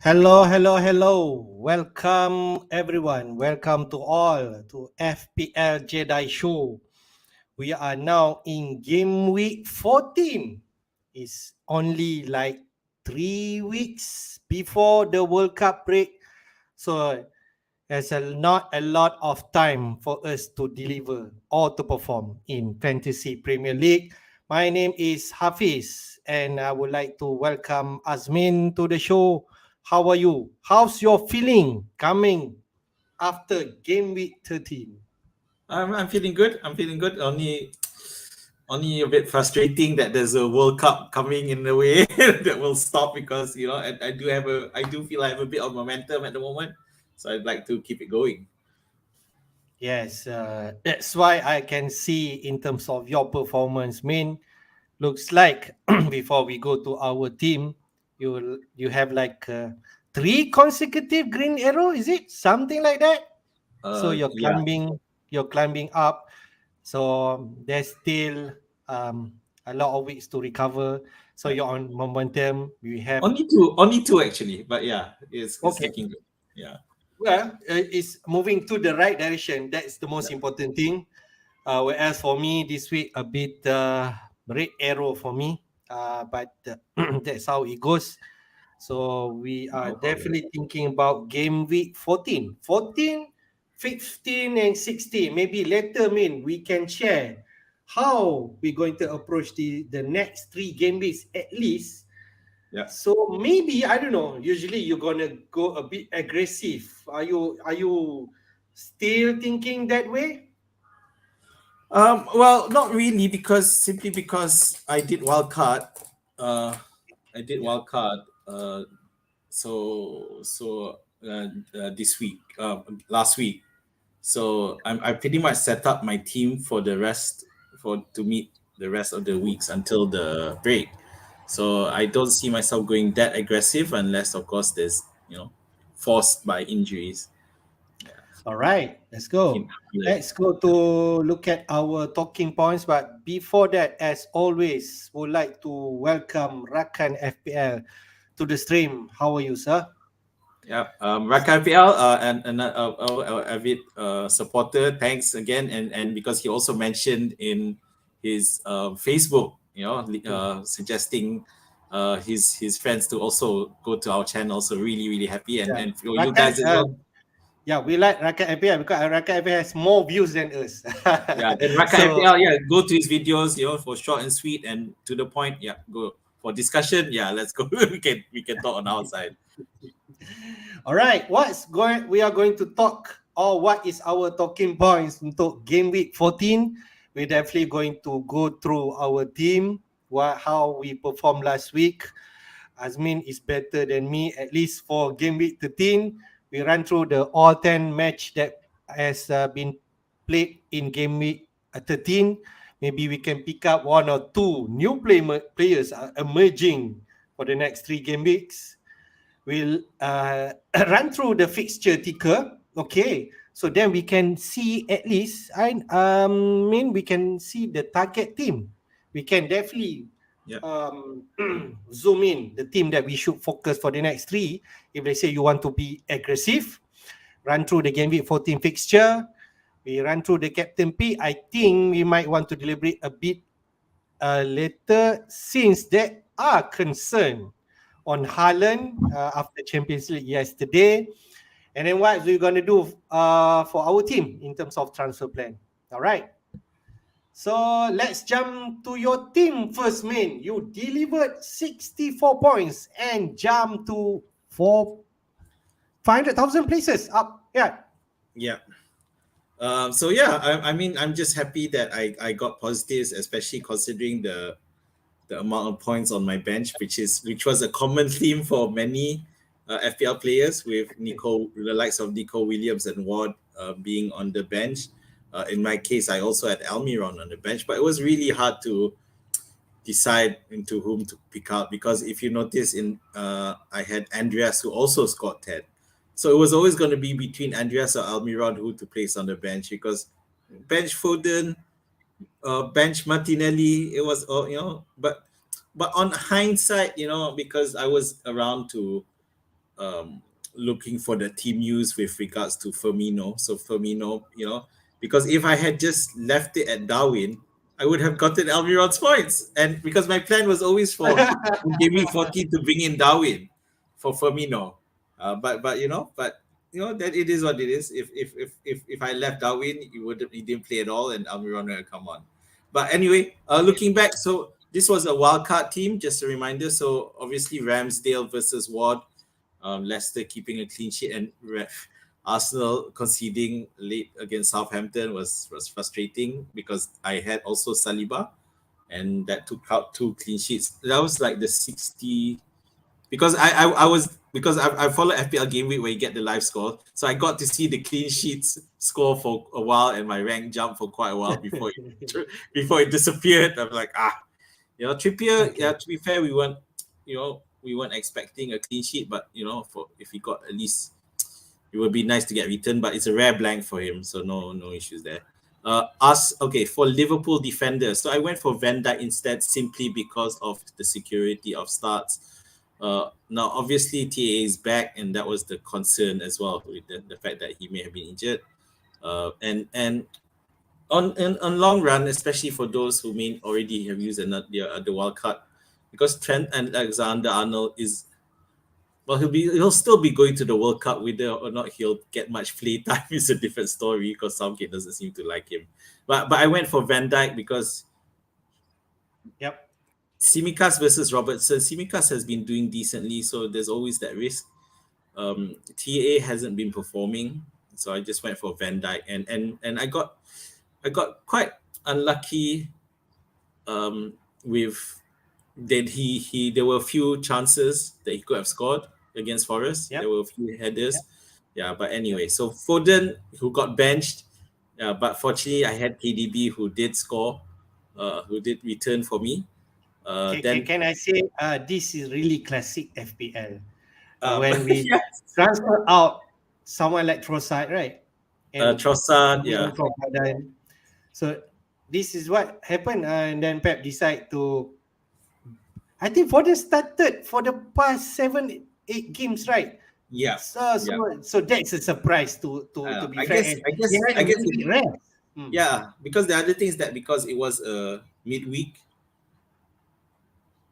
Hello. Welcome everyone. Welcome to all to FPL Jedi Show. We are now in Gameweek 14. It's only like 3 weeks before the World Cup break. So there's not a lot of time for us to deliver or to perform in Fantasy Premier League. My name is Hafiz and I would like to welcome Azmin to the show. How are you? How's your feeling coming after game week 13? I'm feeling good. Only a bit frustrating that there's a World Cup coming in the way that will stop because I do feel I have a bit of momentum at the moment, so I'd like to keep it going. Yes, that's why I can see in terms of your performance, looks like before we go to our team, you have like 3 consecutive green arrow, is it something like that? So you're Yeah. climbing up. So there's still a lot of weeks to recover. So you're on momentum. We have Only two actually, but yeah, it's okay. looking good. Yeah. Well, it's moving to the right direction. That's the most important thing. Whereas for me this week a bit red arrow for me. But that's how it goes. So we are No problem. definitely thinking about game week 14. 14, 15 and 16. Maybe later, we can share how we're going to approach the next 3 game weeks at least. Yeah. So maybe, I don't know, usually you're going to go a bit aggressive. Are you still thinking that way? Well, not really, simply because I did wildcard. I did wildcard. This week, last week. So I pretty much set up my team for to meet the rest of the weeks until the break. So I don't see myself going that aggressive unless, of course, there's forced by injuries. All right, let's go. Let's go to look at our talking points. But before that, as always, would like to welcome Rakan FPL to the stream. How are you, sir? Yeah, Rakan FPL and avid supporter. Thanks again, and because he also mentioned in his Facebook, suggesting his friends to also go to our channel. So really happy, and for you guys as well. Yeah, we like Rakan FPL because Rakan FPL has more views than us. Yeah, then Rakan FPL, go to his videos, for short and sweet and to the point. Yeah, go for discussion. Yeah, let's go. we can talk on our side. All right, we are going to talk, or what is our talking points untuk game week 14? We're definitely going to go through our team, how we performed last week. Azmin is better than me, at least for game week 13. We run through the all 10 match that has been played in game week 13. Maybe we can pick up 1 or 2 new players emerging for the next 3 game weeks. We'll run through the fixture ticker. Okay, so then we can see at least, we can see the target team. We can definitely zoom in the team that we should focus for the next 3. If they say you want to be aggressive, run through the game week 14 fixture. We run through the captain P. I think we might want to deliberate a bit later, since there are concern on Haaland after Champions League yesterday. And then what we're going to do for our team in terms of transfer plan. All right. So let's jump to your team first, man. You delivered 64 points and jumped to 500,000 places up. Yeah. Yeah. So yeah, I mean, I'm just happy that I got positives, especially considering the amount of points on my bench, which was a common theme for many FPL players, with the likes of Nico Williams and Ward being on the bench. In my case, I also had Almiron on the bench, but it was really hard to decide into whom to pick out, because if you notice, I had Andreas, who also scored 10. So it was always going to be between Andreas or Almiron who to place on the bench, because bench Foden, bench Martinelli, it was but on hindsight, because I was around to looking for the team news with regards to Firmino. So Firmino, because if I had just left it at Darwin, I would have gotten Almiron's points. And because my plan was always for Game Week 14 to bring in Darwin for Firmino. But that it is what it is. If I left Darwin, he didn't play at all, and Almiron would come on. But anyway, looking back, so this was a wildcard team, just a reminder. So obviously Ramsdale versus Ward, Leicester keeping a clean sheet, and Arsenal conceding late against Southampton was frustrating, because I had also Saliba, and that took out 2 clean sheets. That was like the 60, because I follow FPL Gameweek where you get the live score, so I got to see the clean sheets score for a while, and my rank jumped for quite a while before it disappeared. I'm like, Trippier. Okay. Yeah, to be fair, we weren't expecting a clean sheet, but if he got at least, it would be nice to get returned, but it's a rare blank for him, so no issues there. For Liverpool defenders, so I went for Van Dijk instead, simply because of the security of starts. Now obviously TA is back, and that was the concern as well, with the fact that he may have been injured. And on long run, especially for those who may already have used the wild card, because Trent and Alexander-Arnold he'll still be going to the World Cup. Whether or not he'll get much play time is a different story, because Southgate doesn't seem to like him. But I went for Van Dijk because Tsimikas versus Robertson. Tsimikas has been doing decently, so there's always that risk. TA hasn't been performing, so I just went for Van Dijk, and I got quite unlucky with that there were a few chances that he could have scored against Forest. There were a few headers. But anyway, so Foden, who got benched, but fortunately I had KDB, who did score, who did return for me. Can I say this is really classic FPL? When we transfer out someone like Trossard, right? Trossard, So this is what happened, and then Pep decide to. I think Foden started for the past 7-8 games, right? Yeah. So that's a surprise to be fair. I guess because the other thing is that because it was a midweek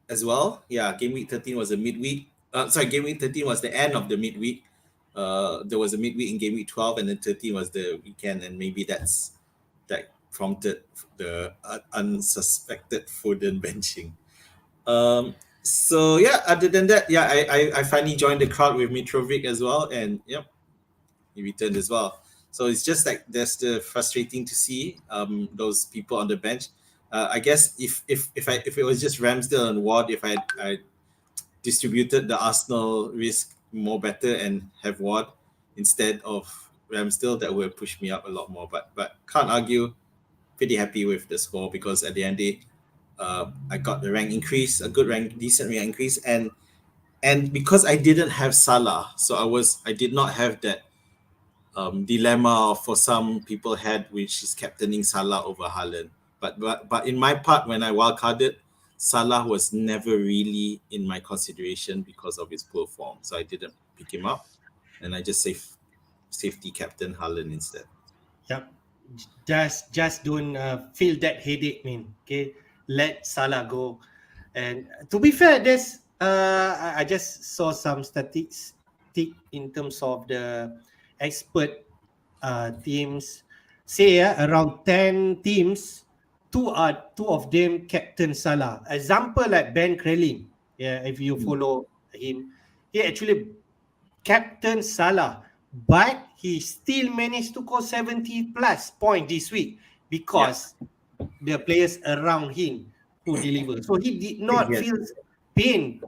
as well. Yeah, Game Week 13 was a midweek. Game Week 13 was the end of the midweek. There was a midweek in Game Week 12, and then 13 was the weekend, and maybe that prompted the unsuspected Foden benching. Other than that, I finally joined the crowd with Mitrovic as well, and he returned as well. So it's just like that's the frustrating to see those people on the bench. I guess if it was just Ramsdale and Ward, if I distributed the Arsenal risk more better and have Ward instead of Ramsdale, that would push me up a lot more. But can't argue. Pretty happy with the score, because at the end of the day, I got the rank increase, a good rank, decent rank increase, and because I didn't have Salah, so I did not have that dilemma for some people had, which is captaining Salah over Haaland. But in my part, when I wildcarded, Salah was never really in my consideration because of his poor form, so I didn't pick him up, and I just safety captain Haaland instead. Yep. Just don't feel that headache, man. Okay, let Salah go. And to be fair, I just saw some statistics in terms of the expert teams. Say around 10 teams, two of them captain Salah. Example like Ben Crellin. Yeah, if you follow him, he actually captain Salah, but he still managed to score 70 plus point this week Yeah, because the players around him who deliver. So he did not yes, feel pain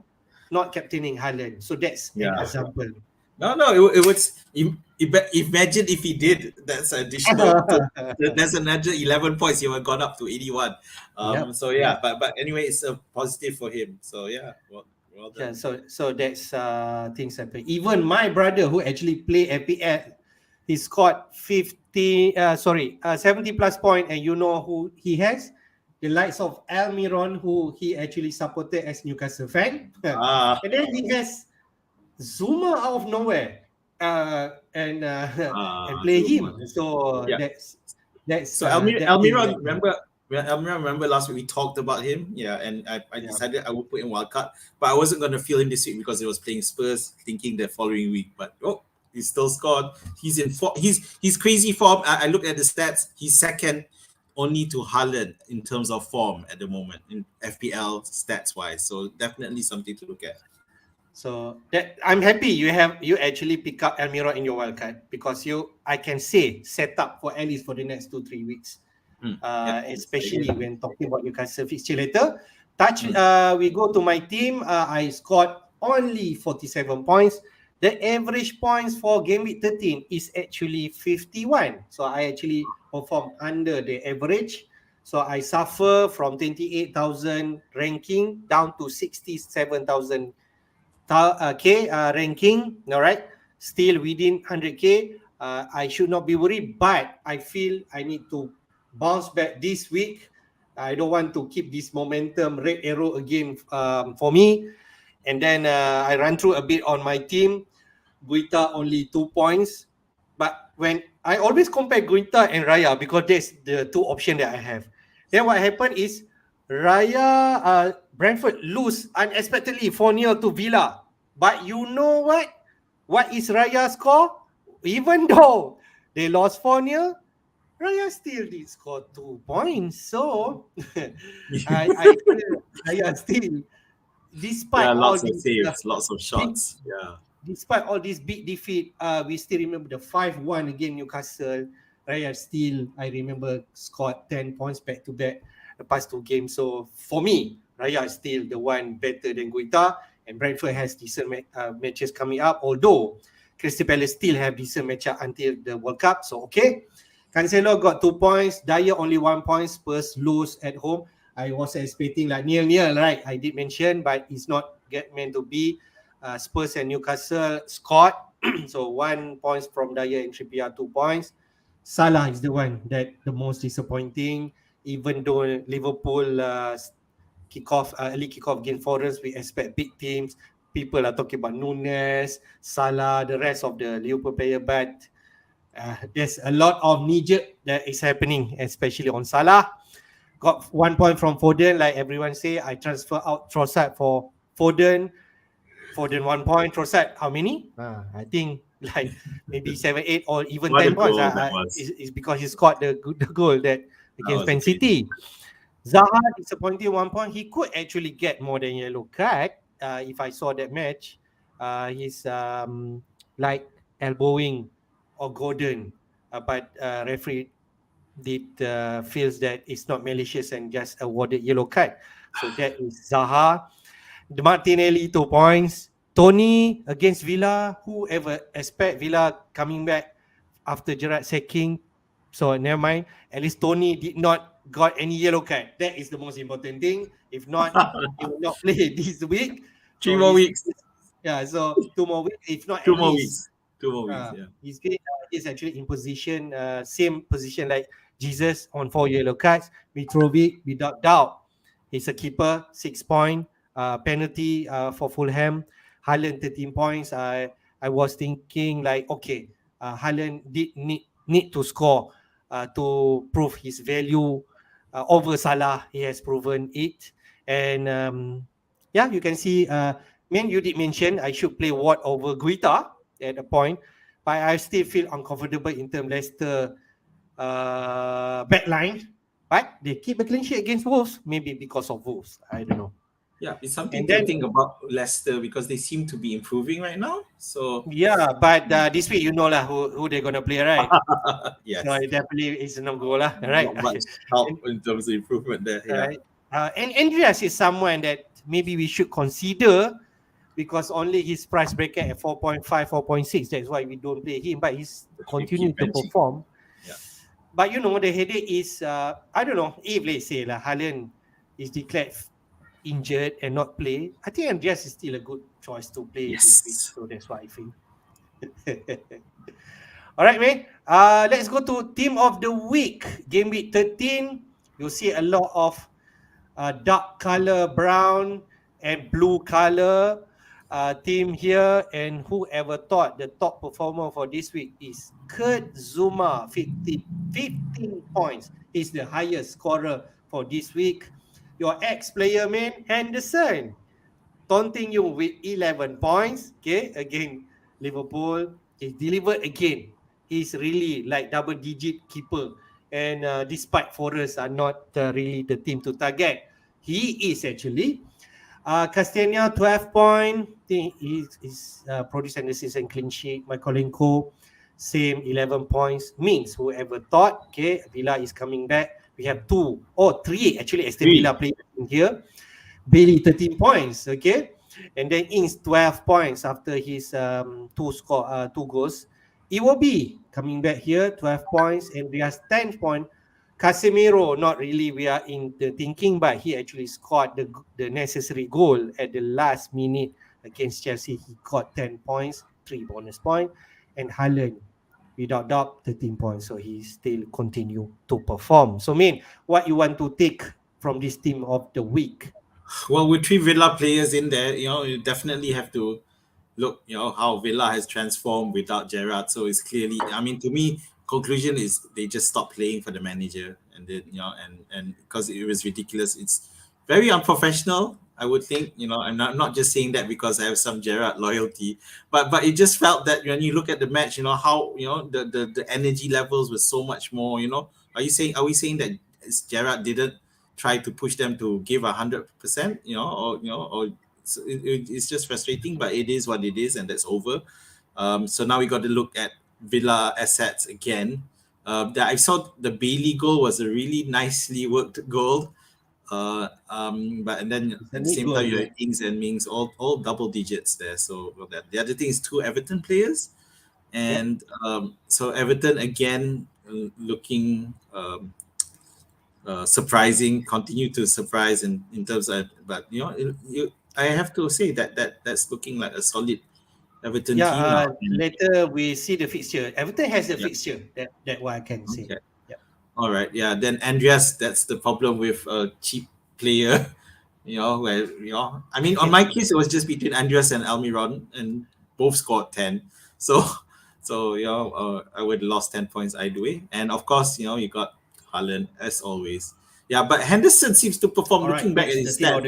not captaining Haaland. So that's an yeah. example. No, it was. Imagine if he did. That's additional. That's another 11 points. He would have gone up to 81. Yep. So yeah, but anyway, it's a positive for him. So yeah, well Yeah, done. so that's things happen. Even my brother who actually play FPL, he scored 70 plus point, and you know who he has? The likes of Almiron, who he actually supported as Newcastle fan. Ah, And then he has Zuma out of nowhere and and play Zuma. him. So Yeah. that's So that thing Almiron, that remember last week we talked about him. Yeah, and I yeah. decided I would put in wildcard, but I wasn't going to feel him this week because he was playing Spurs, thinking the following week. But he still scored. He's in form. He's crazy form. I looked at the stats. He's second only to Haaland in terms of form at the moment in FPL stats wise. So definitely something to look at. So that I'm happy you actually pick up Almira in your wildcard because I can say set up for at least for the next 2-3 weeks. Yeah, Especially when talking about Newcastle fixture later. Mm. We go to my team. I scored only 47 points. The average points for game week 13 is actually 51. So I actually performed under the average. So I suffer from 28,000 ranking down to 67,000 ranking. All right, still within 100K. I should not be worried, but I feel I need to bounce back this week. I don't want to keep this momentum red arrow again for me. And then I run through a bit on my team. Guita only 2 points. But when I always compare Guita and Raya because that's the two options that I have. Then what happened is Raya, Brentford lose unexpectedly 4-0 to Villa. But you know what? What is Raya's score? Even though they lost 4-0, Raya still did score 2 points. So I feel Raya still, Yeah, despite all lots of these saves, lots of big shots. Yeah. despite all this big defeat, we still remember the 5-1 against Newcastle. Raya still, I remember, scored 10 points back to back the past two games. So for me, Raya is still the one better than Guita, and Brentford has decent matches coming up, although Crystal Palace still have decent matchup until the World Cup. So okay. Cancelo got 2 points. Dyer only 1 point. Spurs lose at home. I was expecting like nil, right? I did mention, but it's not meant to be. Spurs and Newcastle scored. So 1 point from Dyer and Trippier, 2 points. Salah is the one that the most disappointing. Even though Liverpool early kickoff against Forest, we expect big teams. People are talking about Nunes, Salah, the rest of the Liverpool player, but there's a lot of knee-jerk that is happening, especially on Salah. Got 1 point from Foden, like everyone say. I transfer out Trossard for Foden. Foden 1 point. Trossard, how many? I think like maybe 7, 8, or even What a 10 points. goal that was. Is because he scored the goal that That against was a Man great. City. Zaha disappointing 1 point. He could actually get more than yellow card. If I saw that match, he's like elbowing or Gordon, but referee did feels that it's not malicious and just awarded yellow card. So that is Zaha. The Martinelli 2 points. Tony against Villa. Whoever expect Villa coming back after Gerrard sacking? So never mind. At least Tony did not got any yellow card. That is the most important thing. If not, he will not play this week. Three So more weeks. so 2 more weeks. If not, Two at more least weeks. 2 more weeks. Yeah. he's actually in position, same position like Jesus on 4 yellow cards. Mitrovic, without doubt, he's a keeper, 6 point. Penalty for Fulham. Haaland 13 points. I was thinking like, okay, Haaland did need to score to prove his value over Salah. He has proven it, and yeah, you can see. Man, you did mention I should play Watt over Guita at a point, but I still feel uncomfortable in terms Leicester back line. But they keep a clean sheet against Wolves, maybe because of Wolves. I don't know. Yeah, it's something And to then think about Leicester because they seem to be improving right now. So yeah, but this week you know lah who they're gonna play, right? So yes, it definitely is no goal lah, right? not much help And, in terms of improvement there. Yeah. right. And Andreas is someone that maybe we should consider because only his price bracket at 4.5, 4.6. That's why we don't play him, but he's But you keep continued to benching. perform. Yeah. But you know, the headache is I don't know if let's say Haaland is declared injured and not play. I think Andreas is still a good choice to play this week. Yes. So that's what I feel. All right, mate. Let's go to team of the week. Game week 13. You'll see a lot of dark color, brown and blue color team here. And whoever thought the top performer for this week is Kurt Zuma, 15 points. He's the highest scorer for this week. Your ex-player, man, Henderson, taunting you with 11 points. Okay, again, Liverpool. He delivered again. He's really like double-digit keeper. And despite Forest are not really the team to target, he is actually. Castagna, 12 point. He's produced an assist and clean sheet. Mykolenko, same 11 points. Means whoever thought, okay, Villa is coming back. We have three actually Aston Villa players in here. Bailey 13 points, okay, and then Ings 12 points after his two goals. Iwobi coming back here 12 points, and we have 10 points. Casemiro, not really we are in the thinking, but he actually scored the necessary goal at the last minute against Chelsea. He got 10 points, 3 bonus points, and Haaland without doubt 13 points, so he still continue to perform. So what you want to take from this team of the week? Well, with 3 Villa players in there, you definitely have to look, how Villa has transformed without Gerrard. So it's clearly, I mean, to me, conclusion is they just stopped playing for the manager, and then and because it was ridiculous, it's very unprofessional. I would think, I'm not just saying that because I have some Gerrard loyalty, but it just felt that when you look at the match, how the energy levels were so much more. Are we saying that Gerrard didn't try to push them to give 100%? Or it's just frustrating, but it is what it is, and that's over. So now we got to look at Villa assets again. That I saw the Bailey goal was a really nicely worked goal. But and then at the same time you have Ings and Mings all double digits there. So that the other thing is 2 Everton players, and so Everton again looking surprising, continue to surprise in terms of, but I have to say that's looking like a solid Everton team now. Later we see the fixture. Everton has the fixture. That what I can say. Okay. All right. Yeah. Then Andreas, that's the problem with a cheap player. Where I mean, on my case, it was just between Andreas and Almiron, and both scored 10. So I would have lost 10 points either way. And of course, you got Haaland as always. Yeah, but Henderson seems to perform. Looking back at his stat,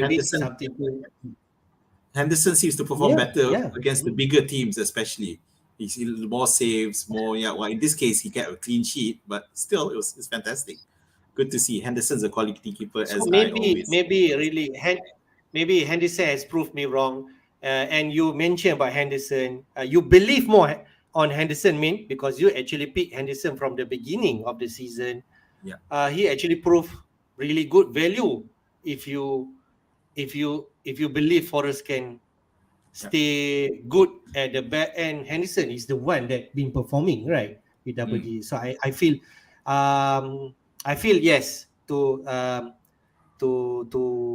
Henderson seems to perform better against the bigger teams, especially. He's more saves, more. Yeah, well, in this case, he got a clean sheet, but still, it's fantastic. Good to see. Henderson's a quality keeper, so as maybe, I always. Maybe Henderson has proved me wrong. And you mentioned about Henderson. You believe more on Henderson, because you actually picked Henderson from the beginning of the season. Yeah. He actually proved really good value if you believe Forest can stay good at the back end. Henderson is the one that been performing right with double D. So I feel yes, to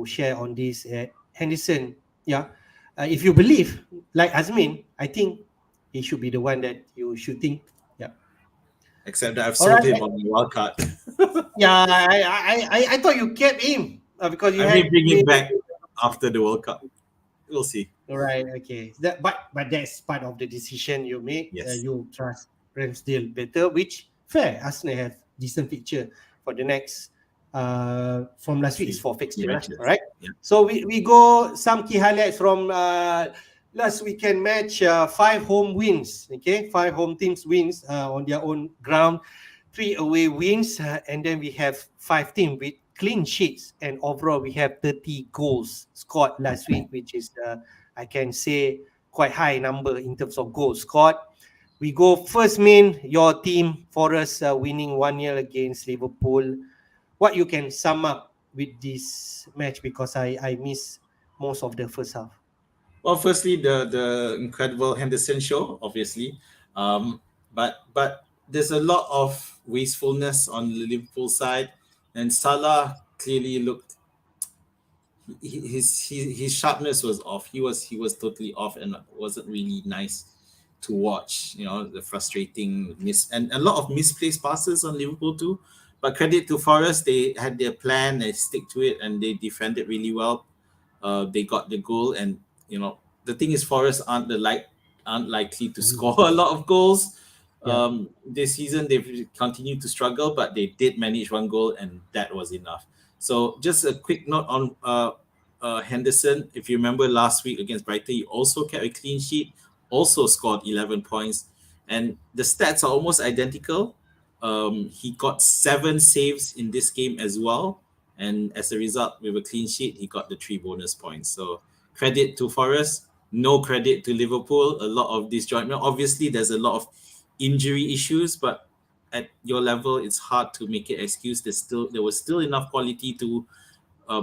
share on this, Henderson. Yeah, if you believe like Azmin, I think he should be the one that you should think. Yeah. Except that I've All sold right. him on the wild card. Yeah, I thought you kept him because you I may had bring him played. back after the World Cup. We'll see. Right. Okay. But that's part of the decision you make. Yes. You trust Ramsdale better, which fair. Arsenal have decent fixture for the next. From last week is Three, for three fixture, lah. All matches. right. Yeah. So we go some key highlights from last weekend match. 5 home wins. Okay, 5 home teams wins on their own ground, 3 away wins, and then we have 5 teams with clean sheets, and overall we have 30 goals scored last week, which is I can say quite high number in terms of goals scored. We go first main, your team, Forest, winning 1-0 against Liverpool. What you can sum up with this match, because I miss most of the first half. Well, firstly, the incredible Henderson show, obviously, but there's a lot of wastefulness on the Liverpool side, and Salah clearly looked his sharpness was off. He was totally off, and wasn't really nice to watch. You know, the frustrating miss and a lot of misplaced passes on Liverpool too. But credit to Forest, they had their plan, they stick to it, and they defended really well. They got the goal, and you know the thing is, Forest aren't likely to score a lot of goals. Yeah. This season they've continued to struggle, but they did manage 1 goal, and that was enough. So just a quick note on Henderson. If you remember last week against Brighton, he also kept a clean sheet, also scored 11 points, and the stats are almost identical. He got 7 saves in this game as well, and as a result, with a clean sheet, he got the 3 bonus points. So credit to Forest, no credit to Liverpool. A lot of disjointment. Obviously, there's a lot of injury issues, but at your level, it's hard to make it excuse. There was still enough quality to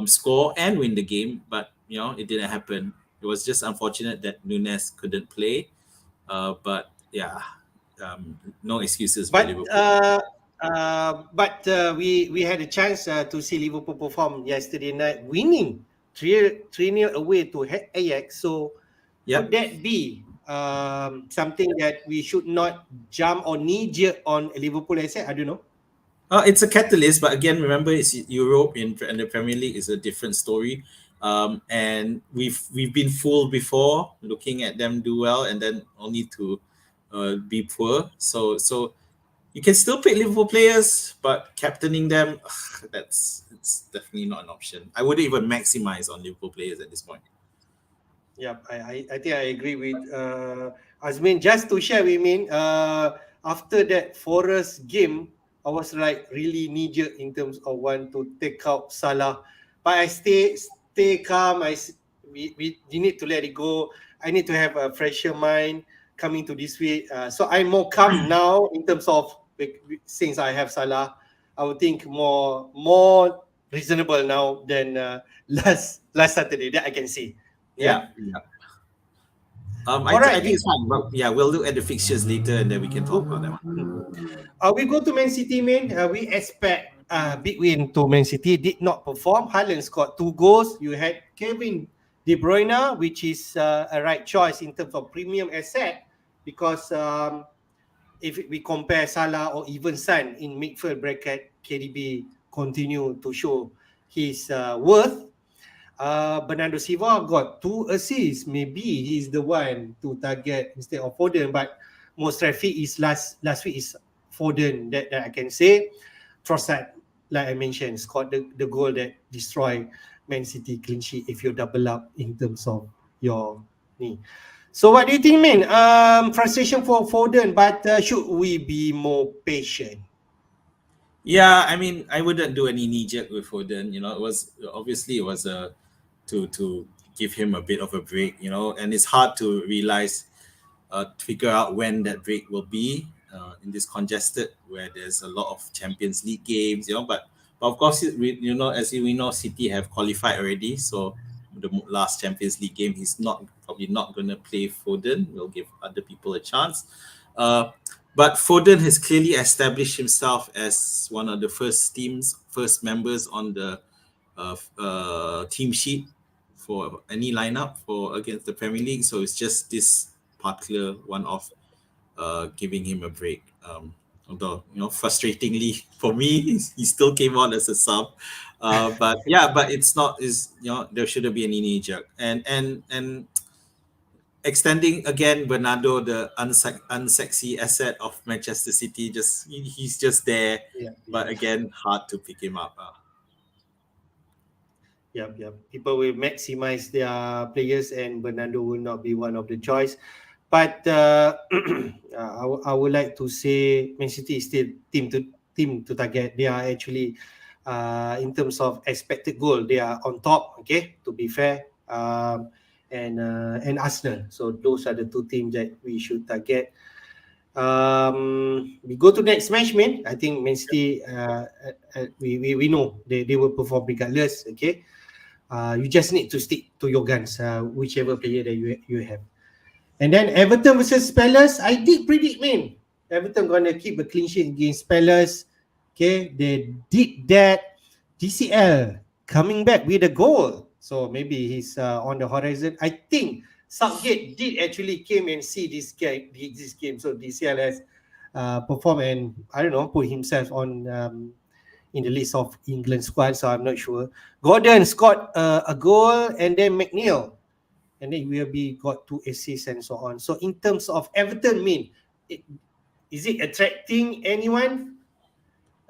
score and win the game, but you know it didn't happen. It was just unfortunate that Nunes couldn't play. But yeah, no excuses for But Liverpool. we had a chance to see Liverpool perform yesterday night, winning 3-0 away to Ajax. So Yep. could that be something that we should not jump or knee jerk on Liverpool? I said, I don't know. It's a catalyst, but again, remember, it's Europe and the Premier League is a different story. And we've been fooled before, looking at them do well and then only to be poor. So you can still pick Liverpool players, but captaining them, it's definitely not an option. I wouldn't even maximize on Liverpool players at this point. Yeah, I think I agree with Azmin. Just to share with me, after that Forest game, I was like really knee-jerk in terms of want to take out Salah, but I stay calm. We need to let it go. I need to have a fresher mind coming to this week. So I'm more calm now in terms of, since I have Salah, I would think more reasonable now than last Saturday. That I can see. Yeah. I think it's fine, but yeah, we'll look at the fixtures later and then we can talk about that one. We go to Man City, man. We expect big win to Man City. Did not perform. Haaland scored 2 goals. You had Kevin De Bruyne, which is a right choice in terms of premium asset, because if we compare Salah or even Son in midfield bracket, KDB continue to show his worth. Bernardo Silva got 2 assists. Maybe he's the one to target instead of Foden. But most traffic is last week is Foden that I can say. Trossard, like I mentioned, scored the goal that destroyed Man City clean sheet if you double up in terms of your knee. So what do you think, man? Frustration for Foden, but should we be more patient? Yeah, I mean, I wouldn't do any knee jerk with Foden. You know, it was to give him a bit of a break. You know, and it's hard to figure out when that break will be in this congested where there's a lot of Champions League games. You know, but of course, as we know, City have qualified already. So the last Champions League game, he's probably not going to play Foden. We'll give other people a chance. But Foden has clearly established himself as one of the first members on the team sheet for any lineup for against the Premier League. So it's just this particular one-off giving him a break. Although frustratingly for me, he still came on as a sub. But yeah, but it's not. Is there shouldn't be any knee jerk and extending again Bernardo, the unsexy asset of Manchester City. Just he's just there, Yeah, but yeah. again hard to pick him up. Yep. People will maximize their players, and Bernardo will not be one of the choice. But I would like to say Man City is still team to target. They are actually, in terms of expected goal, they are on top. Okay, to be fair, and Arsenal. So those are the two teams that we should target. We go to next match, man. I think Man City, we know they will perform regardless. Okay, you just need to stick to your guns, whichever player that you have. And then Everton versus Palace, I did predict, man. Everton gonna keep a clean sheet against Palace. Okay, they did that. DCL coming back with a goal, so maybe he's on the horizon. I think Southgate did actually came and see this game. So DCL has performed and I don't know put himself on in the list of England squad. So I'm not sure. Gordon scored a goal, and then McNeil, and then will be got 2 assists and so on. So in terms of Everton, is it attracting anyone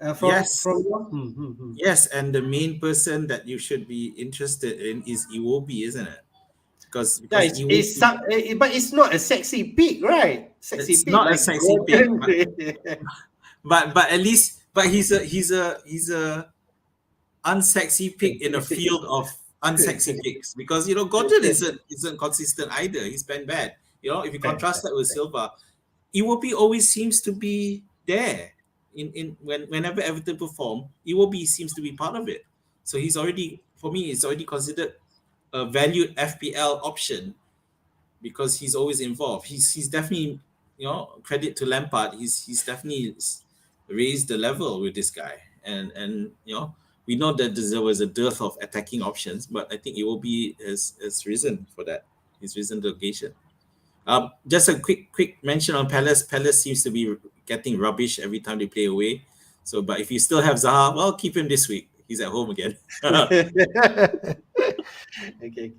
Yes, from you? yes, and the main person that you should be interested in is Iwobi, isn't it? Yeah, Because Iwobi, but it's not a sexy pick, right? Sexy it's pick not a like sexy pick, Gordon. but at least he's a unsexy pick in a field of unsexy picks because Gordon isn't consistent either. He's been bad. If you Fair, contrast fair, that with fair. Silva, Iwobi always seems to be there in whenever Everton perform. Iwobi seems to be part of it. So he's already, for me, it's already considered a valued FPL option because he's always involved. He's definitely, credit to Lampard. He's definitely raised the level with this guy, and we know that there was a dearth of attacking options, but I think it will be has risen for that. He's risen the occasion. Just a quick mention on Palace. Palace seems to be getting rubbish every time they play away. So, but if you still have Zaha, well, keep him this week. He's at home again. Okay.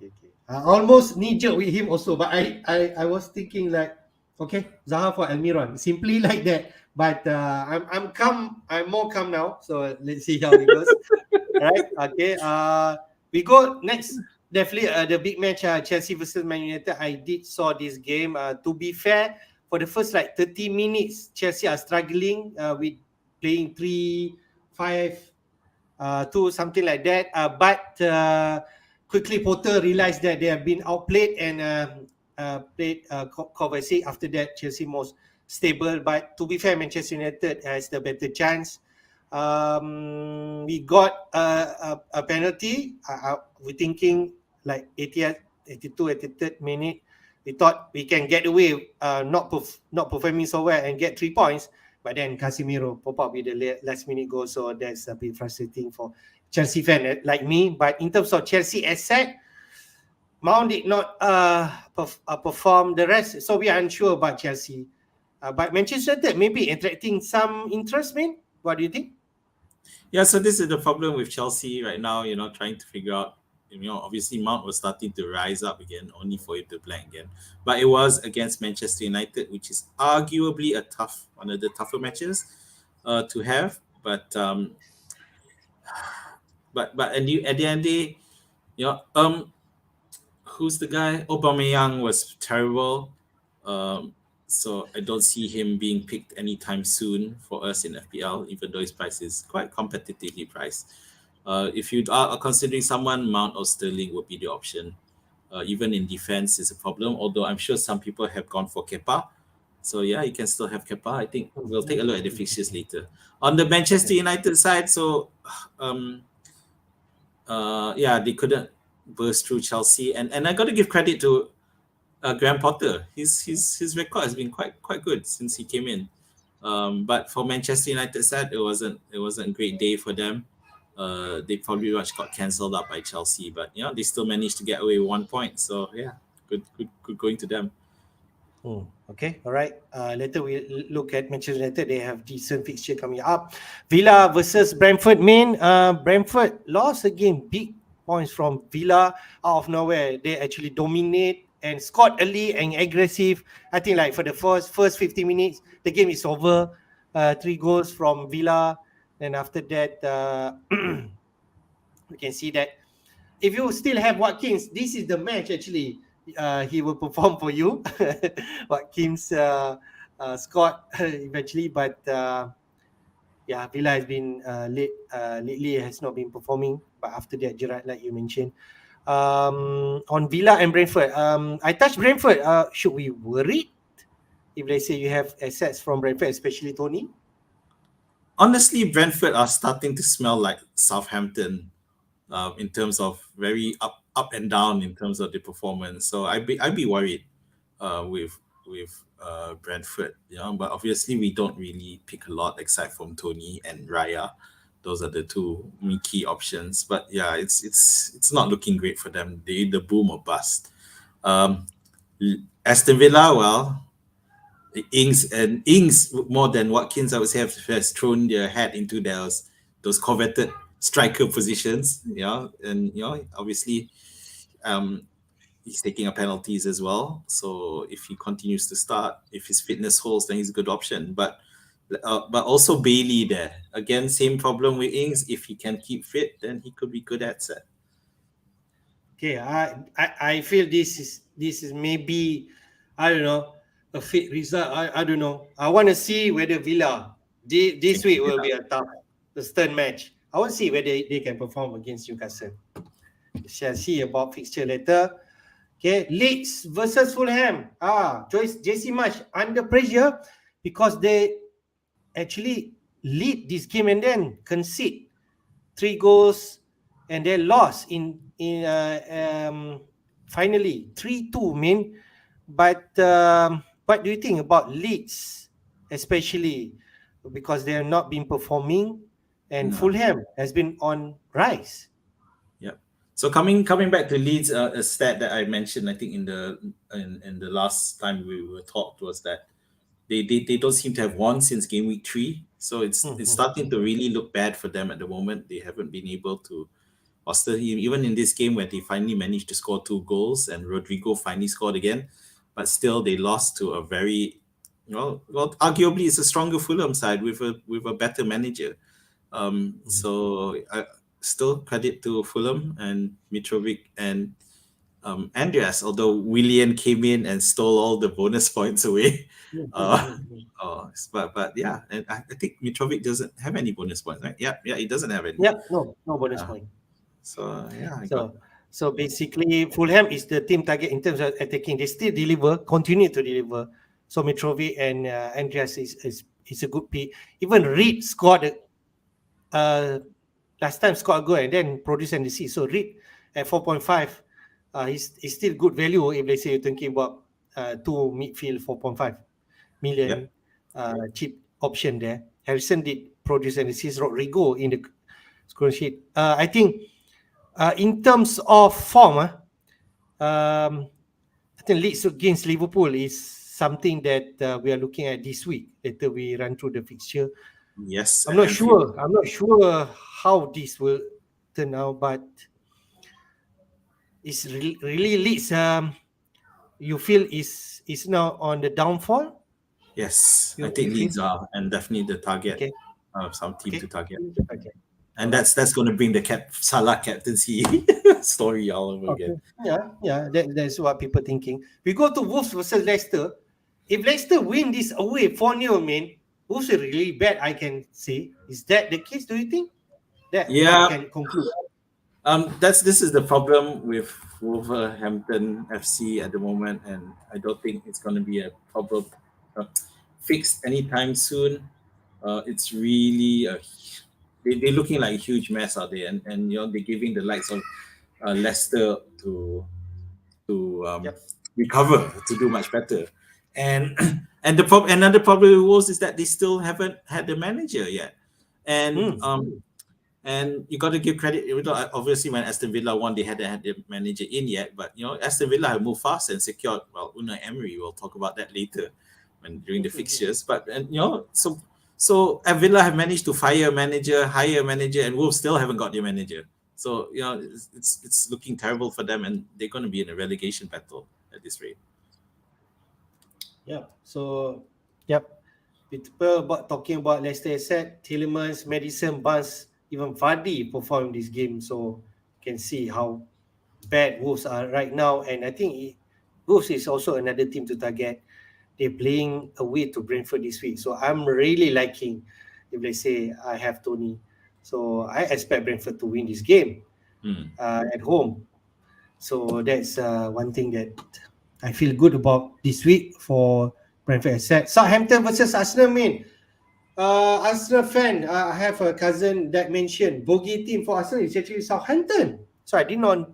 Almost knee jerk with him also, but I was thinking like, okay, Zaha for Almiron, simply like that. But I'm calm. I'm more calm now. So let's see how it goes. Right? Okay. We go next. Definitely the big match, Chelsea versus Man United. I did saw this game. To be fair, for the first like 30 minutes, Chelsea are struggling with playing 3-5. To something like that. But quickly Potter realized that they have been outplayed and played Kovacic. After that, Chelsea most stable. But to be fair, Manchester United has the better chance. We got a penalty. We're thinking like 80th, 82, 83rd minute. We thought we can get away, not performing so well and get 3 points. But then Casemiro pop up with the last minute goal, so that's a bit frustrating for Chelsea fan like me. But in terms of Chelsea asset, Mount did not perform the rest, so we are unsure about Chelsea. But Manchester United maybe attracting some interest, man. What do you think? Yeah, so this is the problem with Chelsea right now, trying to figure out, obviously Mount was starting to rise up again, only for it to blank again. But it was against Manchester United, which is arguably one of the tougher matches to have. But at the end of the day, who's the guy? Aubameyang was terrible. So I don't see him being picked anytime soon for us in FPL, even though his price is quite competitively priced. If you are considering someone, Mount or Sterling would be the option. Even in defense is a problem, although I'm sure some people have gone for Kepa. So yeah, you can still have Kepa. I think we'll take a look at the fixtures later. On the Manchester United side, so yeah, they couldn't burst through Chelsea, and I got to give credit to Graham Potter. His record has been quite good since he came in. But for Manchester United side, it wasn't a great day for them. They probably much got cancelled out by Chelsea, but they still managed to get away with 1 point. So yeah, good going to them. Okay, all right. Later we look at Manchester United. They have decent fixture coming up. Villa versus Brentford. Brentford lost again. Big points from Villa out of nowhere. They actually dominate and scored early and aggressive. I think like for the first 50 minutes, the game is over. 3 goals from Villa. Then after that, we can see that if you still have Watkins, this is the match actually. He will perform for you. Watkins scored eventually, but yeah, Villa has been lately has not been performing. But after that, Gerrard, like you mentioned, on Villa and Brentford, I touched Brentford. Should we worry if let's say you have assets from Brentford, especially Tony? Honestly, Brentford are starting to smell like Southampton in terms of very up and down in terms of the performance. So I'd be worried with Brentford. But obviously we don't really pick a lot except from Tony and Raya. Those are the two key options. But yeah, it's not looking great for them. They either boom or bust. Um, Aston Villa, well, Ings more than Watkins, I would say, has thrown their hat into those coveted striker positions. And obviously, um, he's taking up penalties as well. So if he continues to start, if his fitness holds, then he's a good option. But also Bailey there again, same problem with Ings. If he can keep fit, then he could be good at set. Okay, I feel this is maybe, I don't know, a fit result. I don't know. I want to see whether Villa this week will be a stern match. I want to see whether they can perform against Newcastle. We shall see about fixture later. Okay, Leeds versus Fulham. JC Marsh under pressure because they actually lead this game and then concede 3 goals and they lost in finally 3-2, man. But what do you think about Leeds, especially because they have not been performing and No. Fulham has been on rise? Yeah. So coming back to Leeds, a stat that I mentioned, I think in the last time we were talked was that they don't seem to have won since game week 3. So it's starting to really look bad for them at the moment. They haven't been able to, or still even in this game where they finally managed to score 2 goals and Rodrigo finally scored again, but still they lost to a very well arguably it's a stronger Fulham side with a better manager. So still credit to Fulham and Mitrovic and Andreas, although Willian came in and stole all the bonus points away. But yeah, and I think Mitrovic doesn't have any bonus points, right? Yeah, he doesn't have any. Yeah, no bonus point. So yeah, So basically, Fulham is the team target in terms of attacking. They still continue to deliver. So Mitrovic and Andreas is a good pick. Even Reed scored last time scored a goal and then produced an assist. So Reed at 4.5, he's still good value if let's say you're thinking about two midfield 4.5 million cheap option there. Harrison did produce an assist. Rodrigo in the score sheet. I think in terms of form, I think Leeds against Liverpool is something that we are looking at this week. Later we run through the fixture. Yes, I'm not sure how this will turn out, but it's really Leeds. You feel is now on the downfall? Yes, You I think feel? Leeds are and definitely the target Okay. of some team to target. Okay. And that's going to bring the Salah captaincy story all over again. Yeah. That's what people thinking. We go to Wolves versus Leicester. If Leicester win this away 4-0, man, Wolves are really bad, I can say. Is that the case, do you think? That Yeah. we can conclude. This is the problem with Wolverhampton FC at the moment, and I don't think it's going to be a problem fixed anytime soon. It's really they're looking like a huge mess out there, and they're giving the likes of Leicester to recover to do much better. and and another problem with Wolves is that they still haven't had the manager yet, and Hmm. and you got to give credit. Obviously, when Aston Villa won, they hadn't had the manager in yet, but Aston Villa have moved fast and secured Unai Emery. We'll talk about that later when during the fixtures. But and so Villa have managed to hire a manager, and Wolves still haven't got their manager. So it's looking terrible for them, and they're going to be in a relegation battle at this rate. Yeah. So, yep. People talking about Leicester asset, Tielemans, Madison, Barnes, even Vardy performed this game. So you can see how bad Wolves are right now. And I think Wolves is also another team to target. They're playing away to Brentford this week. So I'm really liking if they say I have Tony. So I expect Brentford to win this game at home. So that's one thing that I feel good about this week for Brentford asset. Southampton versus Arsenal, man. Arsenal fan, I have a cousin that mentioned bogey team for Arsenal is actually Southampton. So I did not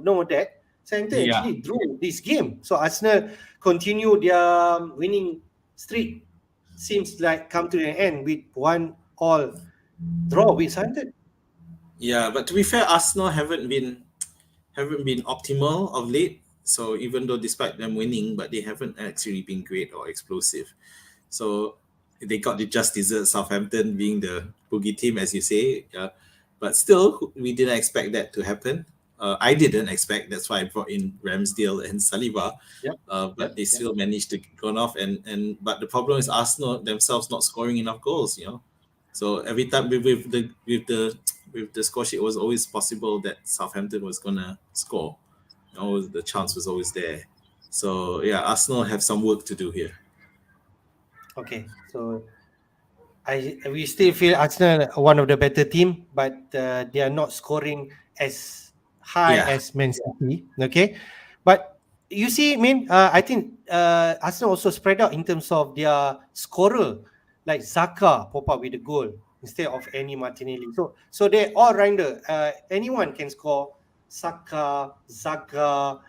know that Southampton Yeah. actually drew this game. So Arsenal continue their winning streak. Seems like come to an end with 1-1 draw with Southampton. Yeah, but to be fair, Arsenal haven't been optimal of late. So even though despite them winning, but they haven't actually been great or explosive. So they got the just desert Southampton being the boogie team, as you say. But still, we didn't expect that to happen. I didn't expect. That's why I brought in Ramsdale and Saliba. Yep. But Yep. they still managed to go off. And but the problem is Arsenal themselves not scoring enough goals. So every time with the score sheet, it was always possible that Southampton was gonna score. The chance was always there. So yeah, Arsenal have some work to do here. Okay. So we still feel Arsenal are one of the better team, but they are not scoring as high Yeah, as Man City. Okay, but you see, I think Arsenal also spread out in terms of their scorer, like Zaka pop up with a goal instead of any Martinelli. So they all rounder. Anyone can score. Saka, Zaka,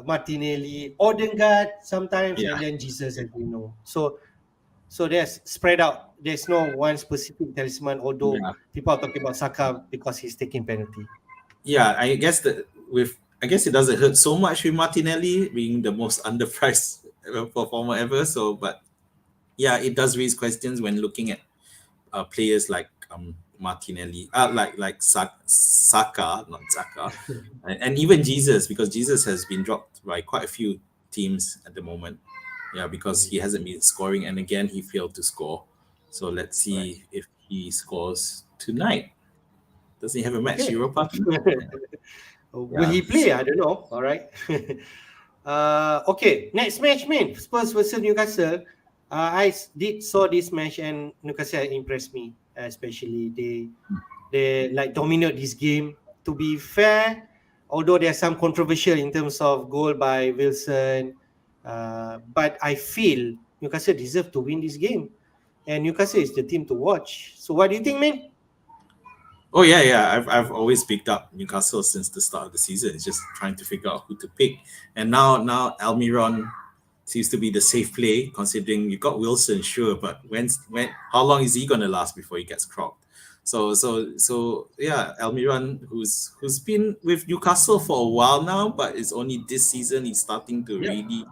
Martinelli, Odegaard sometimes, yeah, and then Jesus, as we know. So there's spread out. There's no one specific talisman, although yeah, people are talking about Saka because he's taking penalty. yeah. I guess it doesn't hurt so much with Martinelli being the most underpriced performer ever. So, but yeah, it does raise questions when looking at players like Martinelli, Saka, not Saka, and even Jesus, because Jesus has been dropped by quite a few teams at the moment. Yeah, because he hasn't been scoring, and again he failed to score. So let's Right. see if he scores tonight. Does he have a match Okay. Europa tonight? Will Yeah. he play? I don't know. All right. Okay. Next match, man. Spurs versus Newcastle. Did saw this match and Newcastle impressed me, especially they like dominate this game. To be fair, although there's some controversial in terms of goal by Wilson, but I feel Newcastle deserve to win this game, and Newcastle is the team to watch. So what do you think, man? Oh yeah. I've always picked up Newcastle since the start of the season. It's just trying to figure out who to pick. And now Almiron seems to be the safe play, considering you got Wilson, sure, but when how long is he gonna last before he gets cropped? So yeah, Almiron, who's been with Newcastle for a while now, but it's only this season he's starting to Yep. really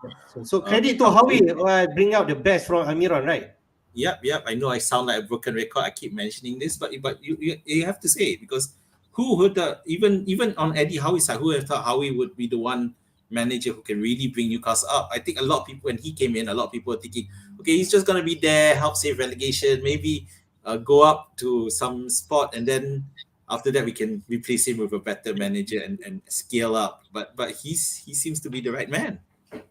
So credit to come Howie in. bring out the best from Almiron, right? Yep. I know I sound like a broken record. I keep mentioning this, but you have to say it, because who would even on Eddie Howie's side, who would have thought Howie would be the one manager who can really bring Newcastle up? I think a lot of people when he came in, a lot of people were thinking, okay, he's just gonna be there, help save relegation, maybe go up to some spot, and then after that we can replace him with a better manager and scale up. But he seems to be the right man.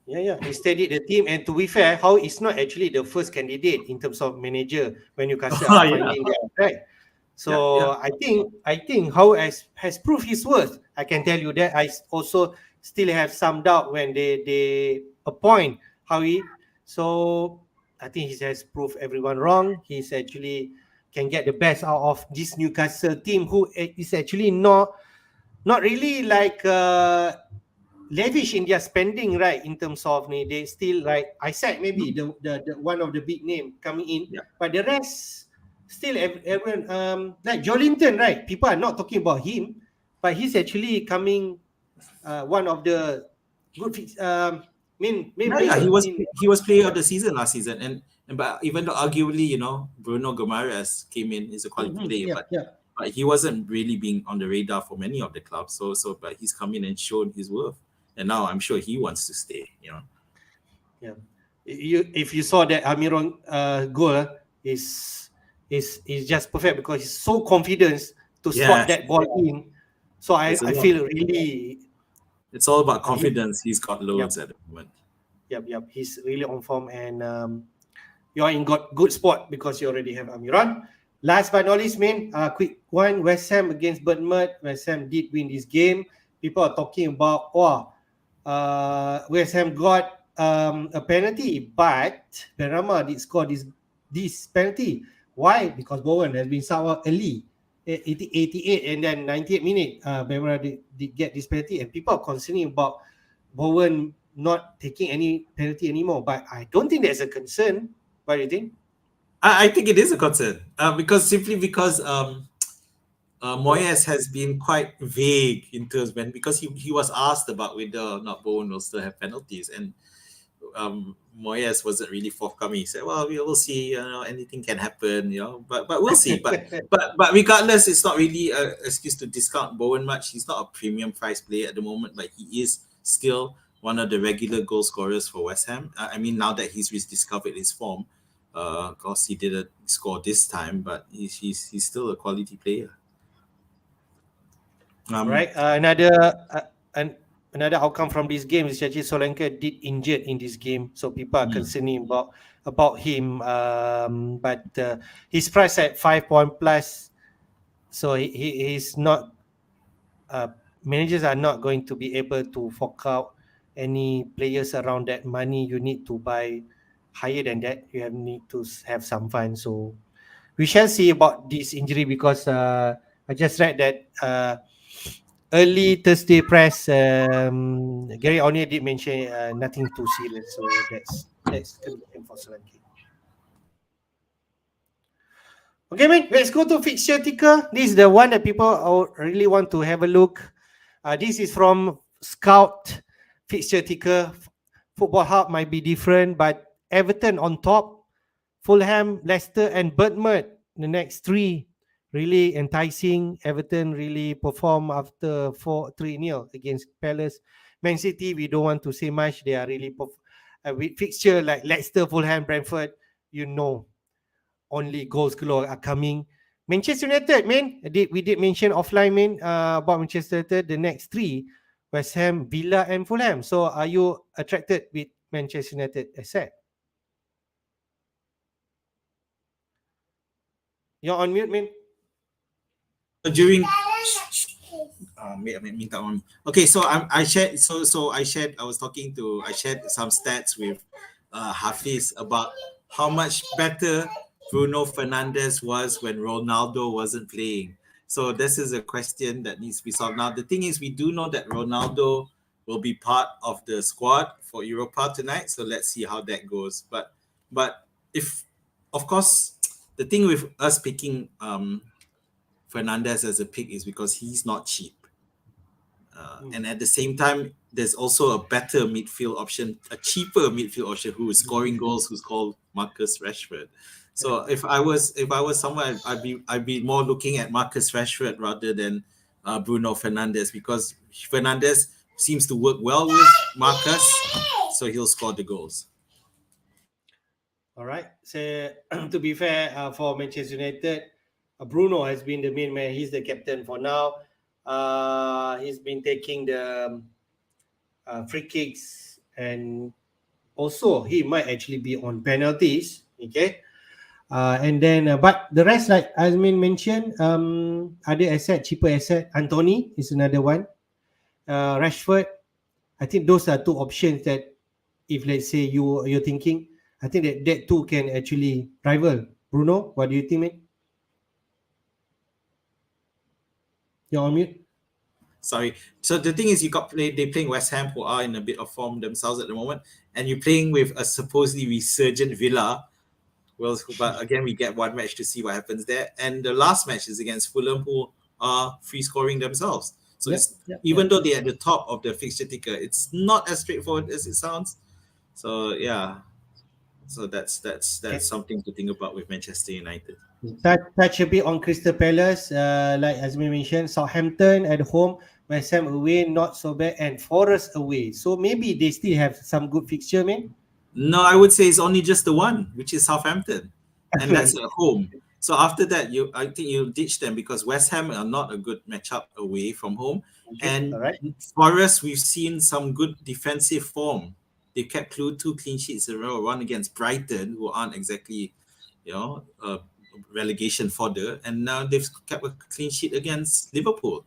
Yeah. He steadied the team, and to be fair, Howie is not actually the first candidate in terms of manager when Newcastle are Yeah, finding their right. yeah. So I think Howie has proved his worth. I can tell you that. Also still have some doubt when they appoint Howie. So I think he has proved everyone wrong. He's actually can get the best out of this Newcastle team, who is actually not really like lavish in their spending, right? In terms of they still, right? I said maybe the one of the big name coming in, Yeah. but the rest still everyone like Jolinton, right? People are not talking about him, but he's actually coming one of the good main Yeah, player in. he was player of the season last season, and but even though arguably Bruno Gomares came in is a quality player, Yeah, yeah, but he wasn't really being on the radar for many of the clubs. So but he's come in and shown his worth, and now I'm sure he wants to stay. yeah. If you saw that Almiron goal is just perfect because he's so confident to slot Yes, that ball in. So there's a I lot. feel really It's all about he, confidence. He's got yep, loads at the moment. yep. He's really on form, and you're in good spot because you already have Almiron. Last but not least, quick one: West Ham against Bournemouth. West Ham did win this game. People are talking about West Ham got a penalty, but Benrahma did score this penalty. Why? Because Bowen has been subbed out early, 88 and then 98 minute. Benrahma did get this penalty, and people are concerning about Bowen not taking any penalty anymore. But I don't think that's a concern. What do you think? I think it is a concern because Moyes has been quite vague in terms because he was asked about whether or not Bowen will still have penalties, and Moyes wasn't really forthcoming. He said, "Well, we will see. Anything can happen. But we'll see. But regardless, it's not really an excuse to discount Bowen much. He's not a premium price player at the moment, but he is still one of the regular goal scorers for West Ham. I mean, now that he's rediscovered his form, of course he didn't score this time, but he's still a quality player. Right. Another outcome from this game is actually Solanke did injured in this game, so people are Mm. concerning about him. But he's priced at 5 point plus, so he's not. Managers are not going to be able to fork out any players around that money. You need to buy higher than that. You need to have some fun. So we shall see about this injury because I just read that early Thursday press, Gary O'Neill did mention nothing too serious. So that's condition for Solanke. Okay, man, let's go to fixture ticker. This is the one that people really want to have a look. This is from Scout fixture ticker. Football Hub might be different, but Everton on top, Fulham, Leicester, and Bournemouth, the next three, really enticing. Everton really perform after 3-0 against Palace. Man City, we don't want to say much. They are really with fixture like Leicester, Fulham, Brentford, only goals galore are coming. Manchester United, man, we did mention offline, man, about Manchester United. The next three, West Ham, Villa, and Fulham. So, are you attracted with Manchester United asset? You're on mute, man. During minta on. Okay, so I shared I shared some stats with Hafiz about how much better Bruno Fernandes was when Ronaldo wasn't playing. So this is a question that needs to be solved. Now the thing is, we do know that Ronaldo will be part of the squad for Europa tonight. So let's see how that goes. But if, of course, the thing with us picking Fernandes as a pick is because he's not cheap. And at the same time, there's also a better midfield option, a cheaper midfield option who is scoring goals, who's called Marcus Rashford. So if I was someone, I'd be more looking at Marcus Rashford rather than Bruno Fernandes, because Fernandes seems to work well with Marcus, so he'll score the goals. All right. So, to be fair, for Manchester United, Bruno has been the main man. He's the captain for now. He's been taking the free kicks, and also he might actually be on penalties. Okay. And then, but the rest, like Azmin mentioned, other asset, cheaper asset, Anthony is another one. Rashford, I think those are two options that, if let's say you're thinking, I think that two can actually rival. Bruno, what do you think, mate? You're on mute. Sorry. So the thing is, they're playing West Ham, who are in a bit of form themselves at the moment, and you're playing with a supposedly resurgent Villa. Well, but again, we get one match to see what happens there, and the last match is against Fulham, who are free scoring themselves. So Yep, it's yep, even yep. though they're at the top of the fixture ticker, it's not as straightforward as it sounds. So yeah, so that's Okay. something to think about with Manchester United. Touch a bit on Crystal Palace, like as we mentioned, Southampton at home, West Ham away, not so bad, and Forest away. So maybe they still have some good fixture, man. No, I would say it's only just the one, which is Southampton, and that's at home. So after that, I think you ditch them because West Ham are not a good matchup away from home, Okay, all and right. Forest we've seen some good defensive form. They kept two clean sheets in a row, one against Brighton, who aren't exactly, relegation fodder, and now they've kept a clean sheet against Liverpool.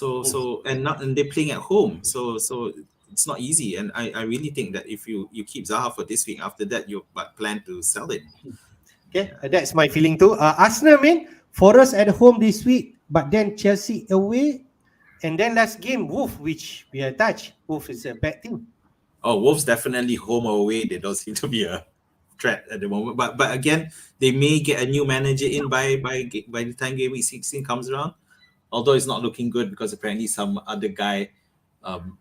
And they're playing at home, so it's not easy. And I really think that if you keep Zaha for this week, after that you plan to sell it. Okay, that's my feeling too. Arsenal, man, Forest at home this week, but then Chelsea away, and then last game, Wolf, which we are touched. Wolf is a bad team. Oh, Wolves definitely home or away. They don't seem to be a threat at the moment. But again, they may get a new manager in by the time game week 16 comes around. Although it's not looking good because apparently some other guy, um,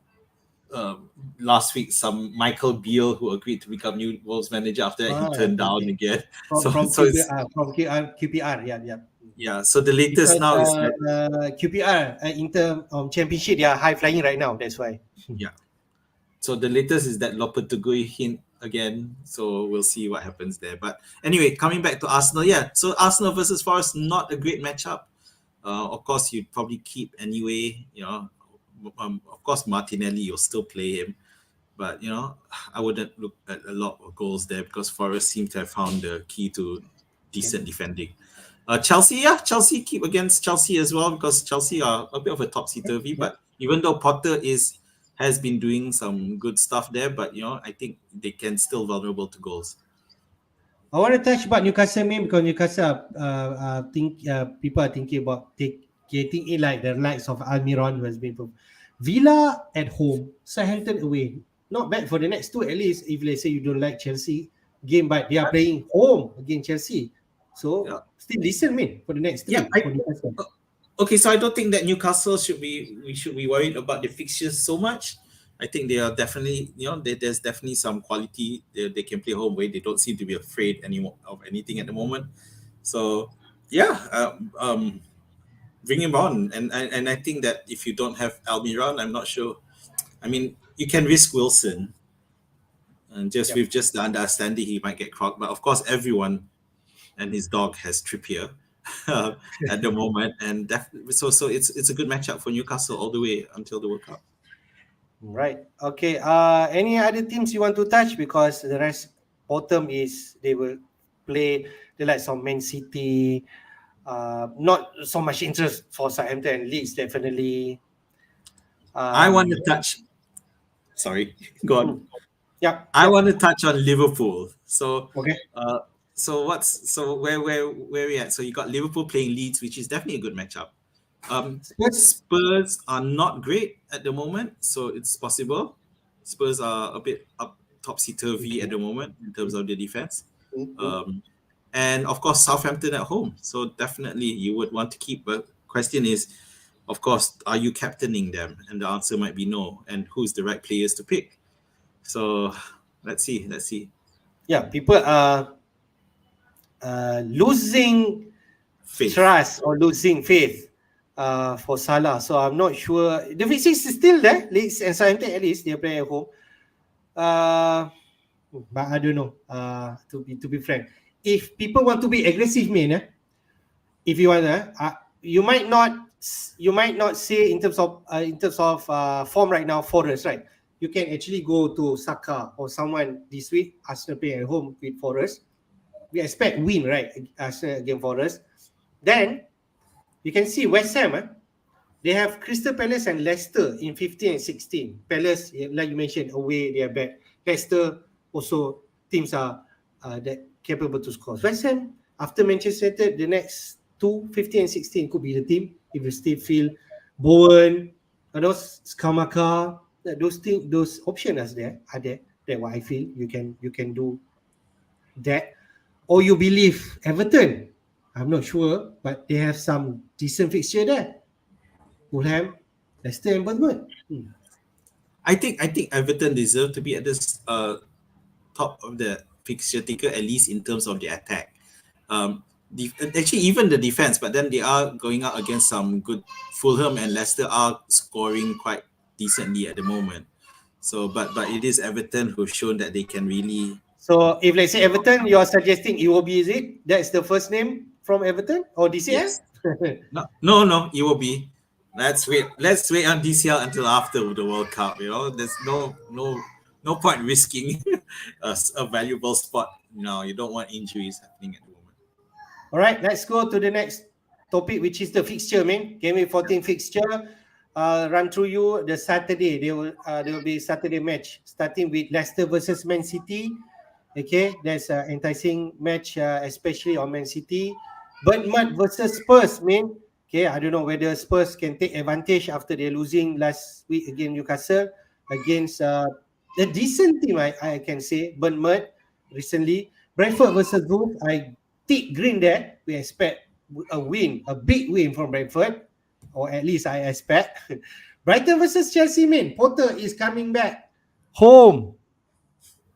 uh, last week, some Michael Beale who agreed to become new Wolves manager. After that, he turned Okay, down okay. again. From So from so it's QPR, yeah, yeah. yeah. So the latest Because now is that QPR in term championship, they are high flying right now. That's why. yeah. So the latest is that Lopetegui hint again. So we'll see what happens there. But anyway, coming back to Arsenal, yeah. So Arsenal versus Forest, not a great matchup. Of course, you'd probably keep anyway. Of course, Martinelli, you'll still play him. But I wouldn't look at a lot of goals there because Forest seem to have found the key to Okay. decent defending. Chelsea, yeah, Chelsea keep against Chelsea as well because Chelsea are a bit of a topsy turvy. Yep. But even though Potter has been doing some good stuff there, but I think they can still vulnerable to goals. I want to touch about Newcastle, man, because Newcastle, think people are thinking about getting in like the likes of Almiron, who has been from Villa at home, Southampton away. Not bad for the next two at least. If let's say you don't like Chelsea game, but they are playing home against Chelsea, Yeah, so still decent, man, for the next yeah. three for Newcastle. Okay, so I don't think that Newcastle should be worried about the fixtures so much. I think they are definitely there's definitely some quality. They can play home way. They don't seem to be afraid anymore of anything at the moment. So yeah, bring him on. And I think that if you don't have Almiron, I'm not sure. I mean, you can risk Wilson and Yep. just the understanding he might get caught. But of course, everyone and his dog has Trippier at the moment, and so it's a good matchup for Newcastle all the way until the World Cup. Right. Okay. Any other teams you want to touch? Because the rest bottom is they will play the likes of Man City. Not so much interest for Southampton and Leeds, definitely. I want Um, to touch. Sorry, go on. yep, I yep. want to touch on Liverpool. So, Okay. uh, where we at? So you got Liverpool playing Leeds, which is definitely a good matchup. Spurs. Spurs are not great at the moment, so it's possible. Spurs are a bit up topsy turvy at Okay. the moment in terms of the defense. Mhm. Um, and of course, Southampton at home. So definitely you would want to keep. But question is, of course, are you captaining them? And the answer might be no. And who's the right players to pick? So let's see. Let's see. Yeah, people are losing Faith. trust or losing faith for Salah. So I'm not sure. The fixture is still there. Leeds and Southampton at least they're playing at home. Uh, but I don't know. To be frank, if people want to be aggressive, man, if you want, you might not say in terms of form right now. Forest, right? You can actually go to Saka or someone this week. Arsenal playing at home with Forest. We expect win, right? Arsenal against Forest. Then you can see West Ham. They have Crystal Palace and Leicester in 15 and 16. Palace, like you mentioned, away they are bad. Leicester also teams are that capable to score. West Ham, after Manchester United, the next two, 15 and 16 could be the team if you still feel Bowen, those Skamaka, those things, those options are there. That's what I feel. You can do that, or you believe Everton. I'm not sure, but they have some decent fixture there. Fulham, Leicester, and Bournemouth. I think Everton deserve to be at this top of the fixture ticker, at least in terms of the attack. Actually, even the defense, but then they are going out against some good. Fulham and Leicester are scoring quite decently at the moment. So, but it is Everton who've shown that they can really. So if let's say Everton, you are suggesting EOB, is it? That's the first name from Everton or DCL? Yes. No, it will be. Let's wait. Let's wait on DCL until after the World Cup. There's no point risking a valuable spot. You don't want injuries happening at the moment. All right, let's go to the next topic, which is the fixture, man. Gameweek 14 fixture. Run through you the Saturday. There will be Saturday match starting with Leicester versus Man City. Okay, that's an enticing match, especially on Man City. Bournemouth versus Spurs, man. Okay, I don't know whether Spurs can take advantage after they're losing last week against Newcastle against a decent team, I can say. Bournemouth recently. Brentford versus Wolves. I tick green there. We expect a win, a big win from Brentford, or at least I expect. Brighton versus Chelsea, man. Potter is coming back home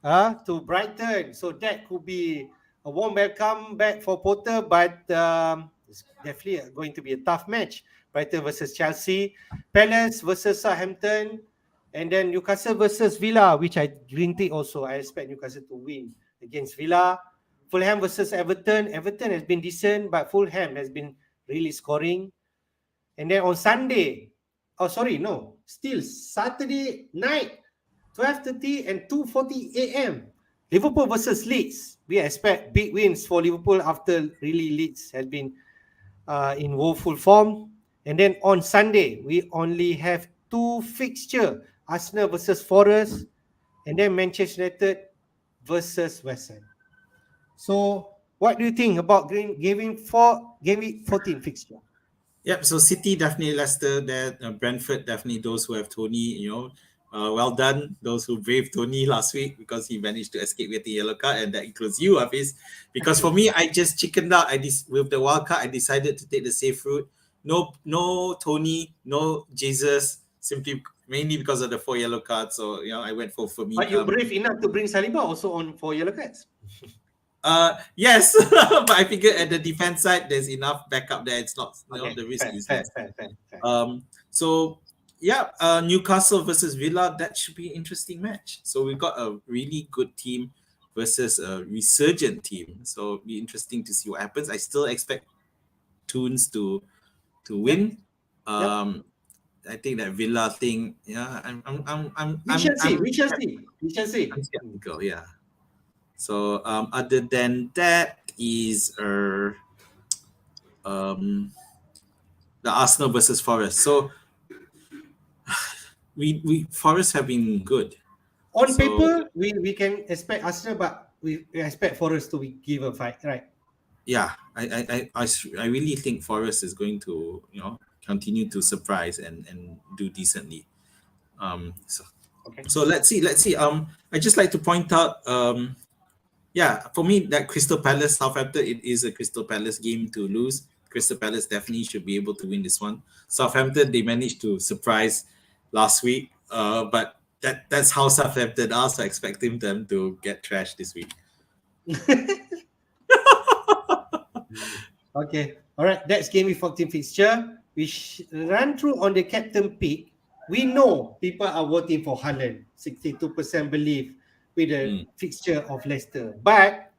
to Brighton. So that could be a warm welcome back for Potter, but it's definitely going to be a tough match. Brighton versus Chelsea, Palace versus Southampton, and then Newcastle versus Villa, which I green tick also. I expect Newcastle to win against Villa. Fulham versus Everton. Everton has been decent, but Fulham has been really scoring. And then on Sunday, still Saturday night, 12:30 and 2:40 a.m. Liverpool versus Leeds. We expect big wins for Liverpool after really Leeds has been in woeful form. And then on Sunday, we only have two fixture: Arsenal versus Forest, and then Manchester United versus West Ham. So, what do you think about Gaming 14 fixture? Yep. So City definitely, Leicester there, Brentford definitely. Those who have Tony, well done. Those who braved Tony last week because he managed to escape with the yellow card, and that includes you, Hafiz. Because for me, I just chickened out. With the wild card, I decided to take the safe route. No Tony, no Jesus. Simply mainly because of the 4 yellow cards. So I went for me. But you brave enough to bring Saliba also on 4 yellow cards. Yes, but I figured at the defense side, there's enough backup there. It's not, the risk is fair. So yeah, Newcastle versus Villa, that should be an interesting match. So we've got a really good team versus a resurgent team. So it'll be interesting to see what happens. I still expect Toons to win. I think that Villa thing, yeah, We shall see. I'm skeptical, yeah. So other than that is the Arsenal versus Forest. So we Forest have been good. On paper, we can expect Arsenal, but we expect Forest to give a fight, right? Yeah, I really think Forest is going to continue to surprise and do decently. So let's see. I just like to point out. For me, that Crystal Palace Southampton, it is a Crystal Palace game to lose. Crystal Palace definitely should be able to win this one. Southampton, they managed to surprise last week, but that's how Southampton are. So expecting them to get trashed this week. Okay, all right. That's Gameweek 14 fixture. We run through on the captain pick. We know people are voting for Haaland. 62% believe with the fixture of Leicester. But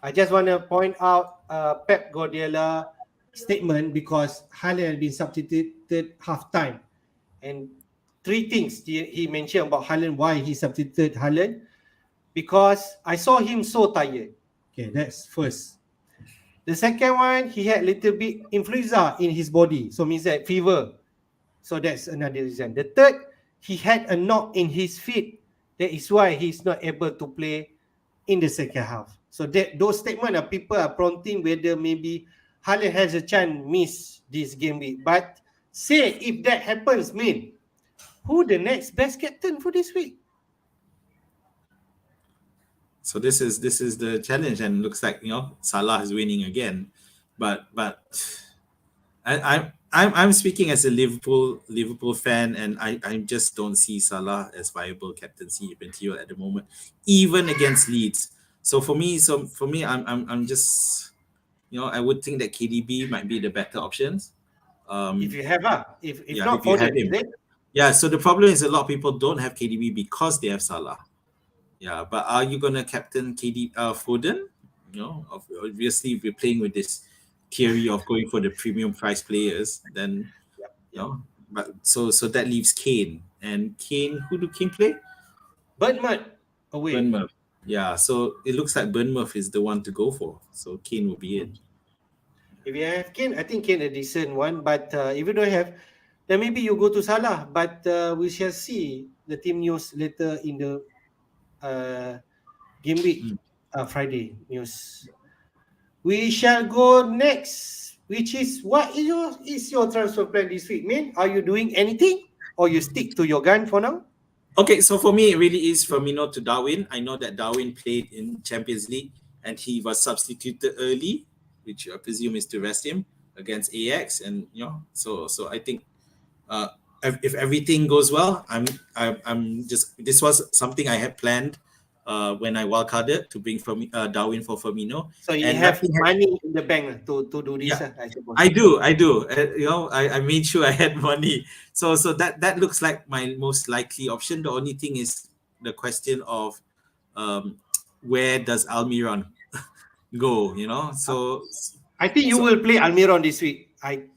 I just want to point out Pep Guardiola statement, because Haaland has been substituted half-time. And 3 things he mentioned about Haaland, why he substituted Haaland. Because I saw him so tired. Okay, that's first. The second one, he had little bit influenza in his body. So means that fever. So that's another reason. The third, he had a knock in his feet. That is why he's not able to play in the second half. So those statements are people are prompting whether maybe Haaland has a chance miss this game week. But say if that happens, who the next best captain for this week? So this is the challenge, and looks like Salah is winning again, but I'm speaking as a Liverpool fan, and I just don't see Salah as viable captaincy material at the moment, even against Leeds. So for me, I'm just I would think that KDB might be the better options. If you have if Yeah, not if you have Foden, is him. it? Yeah, so the problem is a lot of people don't have KDB because they have Salah. Yeah, but are you gonna captain Foden? Obviously, if you're playing with this theory of going for the premium price players, then Yep. But so that leaves Kane. And Kane, who do Kane play? Bournemouth away. Bournemouth. Yeah, so it looks like Bournemouth is the one to go for. So Kane will be in. If you have Kane, I think Kane a decent one. But if you don't have, then maybe you go to Salah. But we shall see the team news later in the game week Friday news. We shall go next, which is what is your transfer plan this week, man? Are you doing anything, or you stick to your gun for now? Okay, so for me, it really is Firmino to Darwin. I know that Darwin played in Champions League and he was substituted early, which I presume is to rest him against AX. And so I think if everything goes well, I'm just this was something I had planned when I wildcarded to bring Darwin for Firmino. So you And have nothing money in the bank to do this, yeah, I suppose. I do. I made sure I had money. So that looks like my most likely option. The only thing is the question of where does Almiron go? So I think you will play Almiron this week.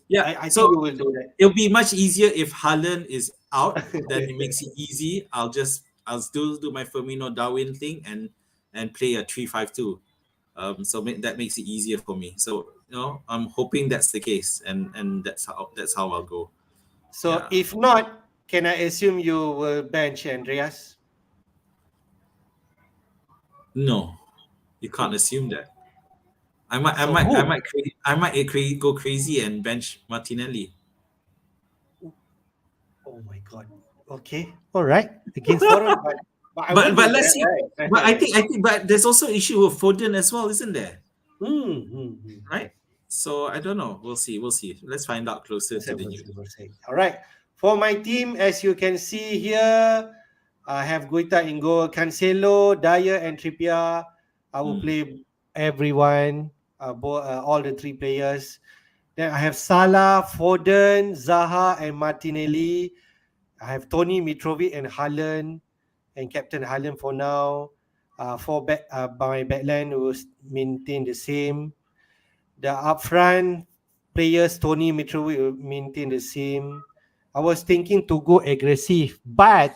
yeah. I So think you will do that. it'll be much easier if Haaland is out. Then it makes it easy. I'll still do my Firmino Darwin thing and play a 3-5-2. So that makes it easier for me. So I'm hoping that's the case, and that's how I'll go. So Yeah. if not, can I assume you will bench Andreas? No, you can't assume that. I might I So might I who? might I might go crazy and bench Martinelli. Oh my god. Okay. All right. Against Foreign, but I won't But do let's that, see. right? But I think but there's also issue with Foden as well, isn't there? Right. So I don't know. We'll see. Let's find out closer to the news. All right. For my team, as you can see here, I have Guita in goal, Cancelo, Dyer, and Trippier. I will play everyone, all the three players. Then I have Salah, Foden, Zaha, and Martinelli. I have Tony, Mitrovic, and Haaland, and Captain Haaland for now. My backline will maintain the same. The upfront players, Tony, Mitrovic, will maintain the same. I was thinking to go aggressive, but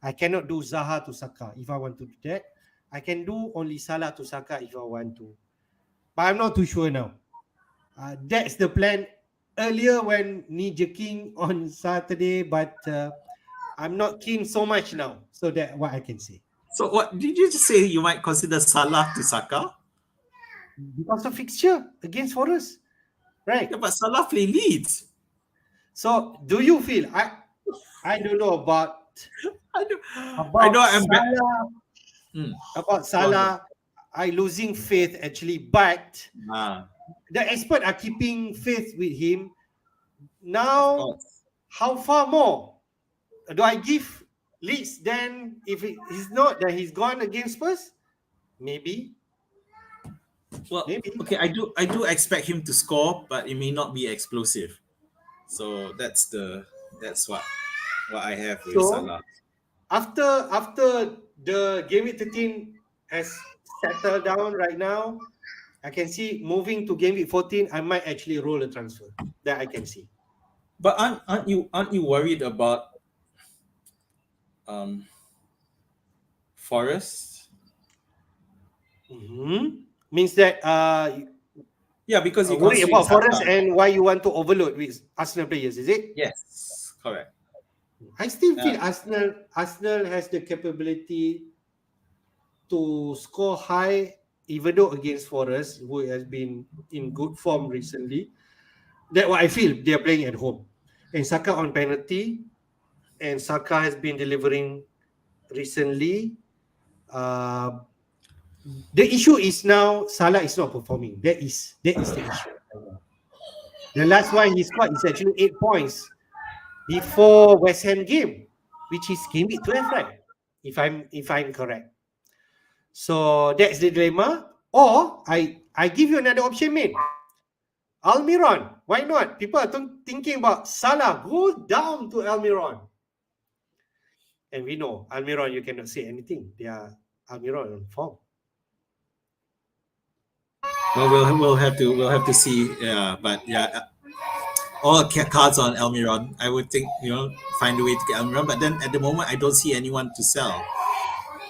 I cannot do Zaha to Saka if I want to do that. I can do only Salah to Saka if I want to. But I'm not too sure now. That's the plan earlier when knee-jerking on Saturday, but I'm not keen so much now. So that's what I can say. So what did you just say? You might consider Salah to Saka? Because of fixture against Forest, right? Yeah, but Salah play Leeds. So do you feel I don't know about I know I'm Salah, about Salah. I losing faith actually, but the experts are keeping faith with him. Now, how far more do I give Leeds? Then if he's not, then he's gone against Spurs. Maybe. Well, maybe. Okay, I do expect him to score, but it may not be explosive. So that's what I have with Salah. After the Gameweek 13 has settled down right now, I can see moving to Gameweek 14, I might actually roll a transfer. That I can see. But aren't you worried about Forest? Means that yeah, because you worry about Forest and why you want to overload with Arsenal players, is it? Yes, correct. I still feel Arsenal has the capability to score high, even though against Forest, who has been in good form recently. That's what I feel. They are playing at home. And Saka on penalty, and Saka has been delivering recently. Uh, the issue is now Salah is not performing. That is the issue. The last one he scored is actually 8 points before West Ham game, which is game week 12, right? If I'm correct. So that's the dilemma. Or I give you another option, mate. Almiron, why not? People are thinking about Salah. Go down to Almiron. And we know Almiron, you cannot say anything. They are Almiron on form. Well, we'll have to see. Yeah, but yeah, all cards on Almiron. I would think find a way to get Almiron, but then at the moment I don't see anyone to sell,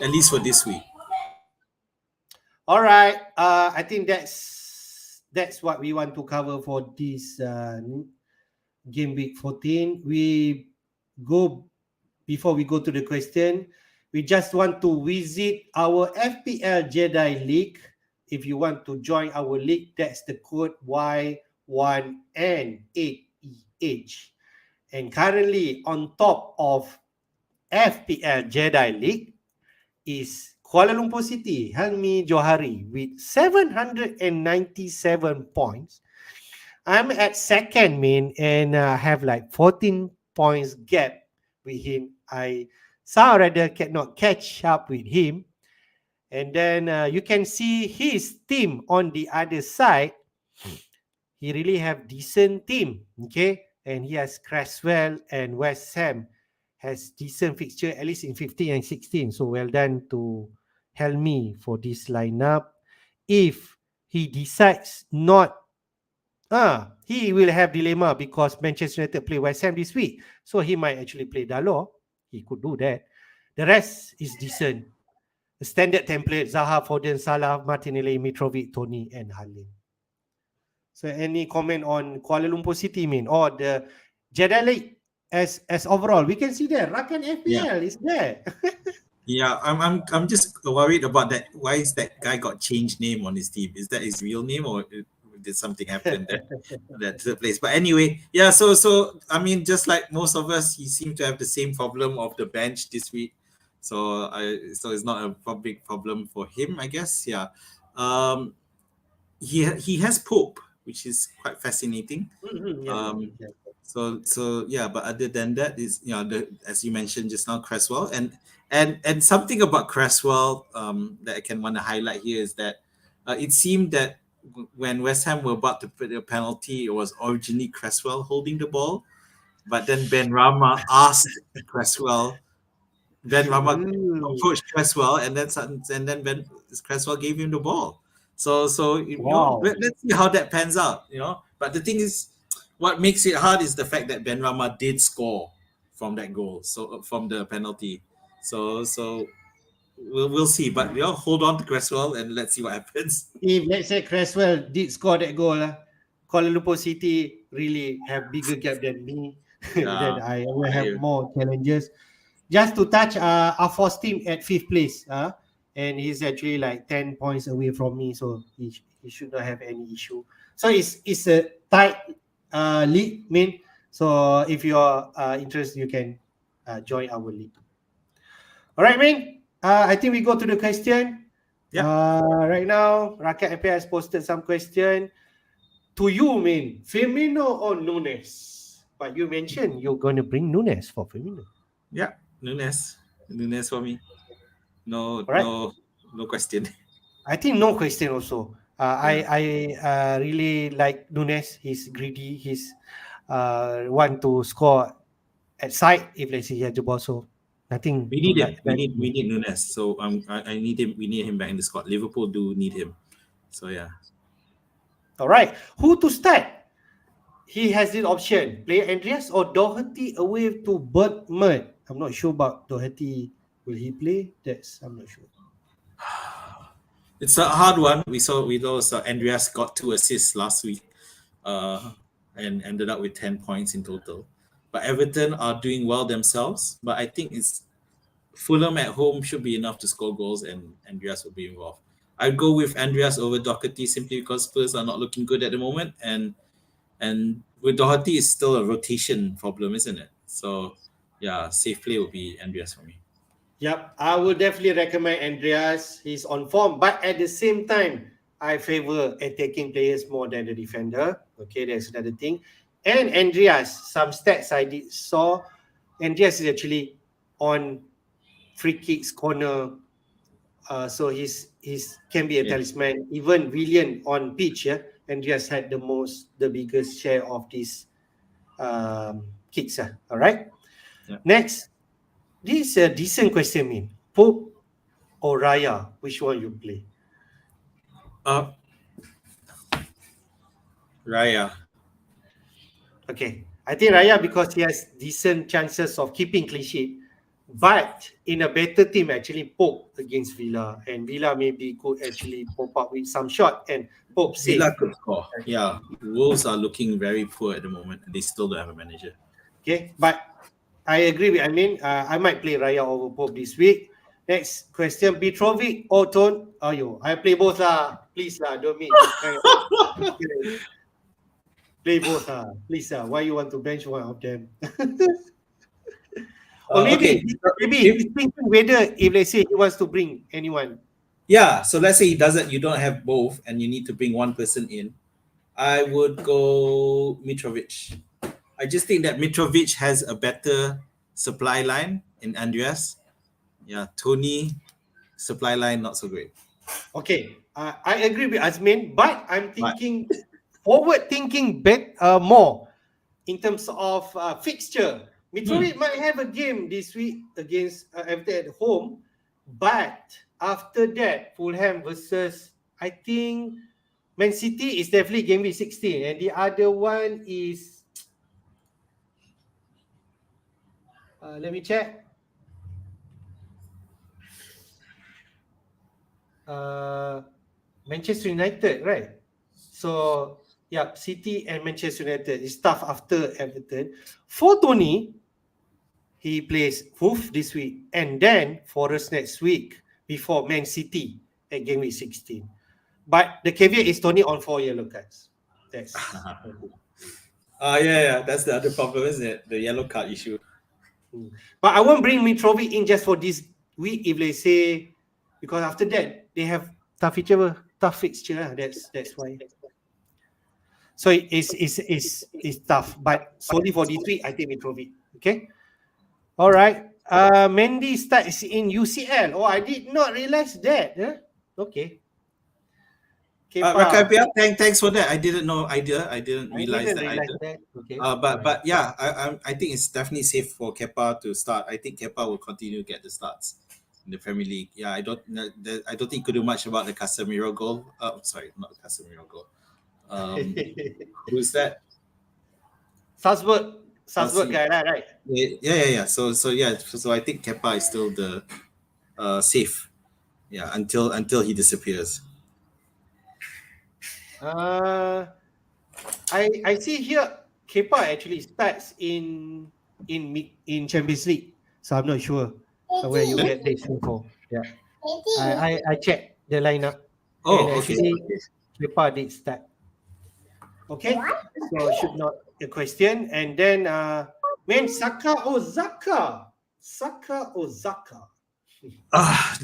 at least for this week. All right. I think that's what we want to cover for this game week 14. Before we go to the question, we just want to visit our FPL Jedi League. If you want to join our league, that's the code Y1N8EH. And currently on top of FPL Jedi League is Kuala Lumpur City, Helmi Johari with 797 points. I'm at second, man, and have like 14 points gap with him. I somehow rather cannot catch up with him. And then you can see his team on the other side. He really have decent team, okay? And he has Cresswell and West Ham has decent fixture, at least in 15 and 16. So well done to Helmi for this lineup. If he decides not, he will have dilemma because Manchester United play West Ham this week. So he might actually play Dalot. He could do that. The rest is decent. The standard template, Zaha, Foden, Salah, Martinelli, Mitrovic, Tony, and Halim. So any comment on Kuala Lumpur City, or the Jeddah League as overall? We can see there, Rakan FPL is there. Yeah, I'm just worried about that. Why is that guy got changed name on his team? Is that his real name, or did something happen that took place? But anyway, yeah. So I mean, just like most of us, he seemed to have the same problem of the bench this week. So it's not a big problem for him, I guess. Yeah. He has Pope, which is quite fascinating. Yeah. So yeah, but other than that, is as you mentioned just now, Cresswell, and something about Cresswell that I can want to highlight here is that it seemed that when West Ham were about to put a penalty, it was originally Cresswell holding the ball, but then Ben Rama asked Cresswell. Ben Rama approached Cresswell, and then Cresswell gave him the ball. So Wow. let's see how that pans out. But the thing is, what makes it hard is the fact that Ben Rama did score from that goal, so from the penalty. So we'll see. But hold on to Cresswell and let's see what happens. If let's say Cresswell did score that goal, Kuala Lumpur City really have bigger gap than me. Then I will have more challenges. Just to touch Afo's team at 5th place, and he's actually like 10 points away from me, so he should not have any issue. So it's a tight league, So if you're interested, you can join our league. All right, man. I think we go to the question. Yeah. Right now, Rakat FPL has posted some question to you, man. Firmino or Nunes? But you mentioned you're going to bring Nunes for Firmino. Yeah, Nunes for me. No, right. no question. I think no question also. I really like Nunes. He's greedy. He's want to score at side if let's say he has the ball. So nothing. We need him. We need Nunes. So I need him. We need him back in the squad. Liverpool do need him. So yeah. All right. Who to start? He has this option: play Andreas or Doherty away to Bournemouth. I'm not sure about Doherty. Will he play? I'm not sure. It's a hard one. We saw Andreas got 2 assists last week, and ended up with 10 points in total. But Everton are doing well themselves. But I think it's Fulham at home should be enough to score goals, and Andreas will be involved. I'd go with Andreas over Doherty simply because Spurs are not looking good at the moment, and with Doherty it's still a rotation problem, isn't it? So yeah, safe play would be Andreas for me. Yep, I would definitely recommend Andreas. He's on form, but at the same time, I favor attacking players more than the defender. Okay, that's another thing. And Andreas, some stats I did saw, Andreas is actually on free kicks, corner. So he's can be a Okay. talisman. Even Willian on pitch, yeah, Andreas had the biggest share of these kicks. All right. Yeah. Next, this is a decent question, man. Pope or Raya, which one you play? Uh, Raya. Okay, I think Raya because he has decent chances of keeping clean sheet, but in a better team actually Pope against Villa, and Villa maybe could actually pop up with some shot and Pope Villa safe. could score. Yeah, Wolves are looking very poor at the moment, and they still don't have a manager. Okay, but I agree with. I might play Raya over Pope this week. Next question, Petrovic or Tone? Oh, I play both lah. Please lah, don't make this kind of play both lah. Please lah. Why you want to bench one of them? Or Okay. maybe If, he's thinking whether if let's say he wants to bring anyone. yeah, so let's say he doesn't. You don't have both, and you need to bring one person in. I would go Mitrovic. I just think that Mitrovic has a better supply line in Andreas. Yeah, Tony supply line not so great. Okay, I agree with Azmin, but I'm thinking forward thinking more in terms of fixture. Mitrovic might have a game this week against Everton at home, but after that, Fulham versus I think Man City is definitely game week 16, and the other one is let me check. Manchester United, right? So, yeah, City and Manchester United is tough after Everton. For Tony, he plays Wolf this week and then Forest next week before Man City at game week 16. But the caveat is Tony on 4 yellow cards. That's Yeah, that's the other problem, isn't it? The yellow card issue. But I won't bring Mitrovic in just for this week if they say, because after that they have tough fixture. That's why. So it's tough, but solely for this week I think Mitrovic. Okay. All right. Mendy starts in UCL. Oh, I did not realize that. Huh? Okay. Thanks for that. I didn't know either. I didn't realize that either. That. Okay. But yeah, I think it's definitely safe for Kepa to start. I think Kepa will continue to get the starts in the Premier League. Yeah, I don't think he could do much about the Casemiro goal. Sorry, not the Casemiro goal. Who's that? Salzburg guy, right? Yeah. So I think Kepa is still the safe. Yeah, until he disappears. I see here Kepa actually starts in Champions League, so I'm not sure where you get this info. Yeah, I checked the lineup. Oh, and okay. Kepa did start. Okay, so should not a question. And then Saka or Zaka?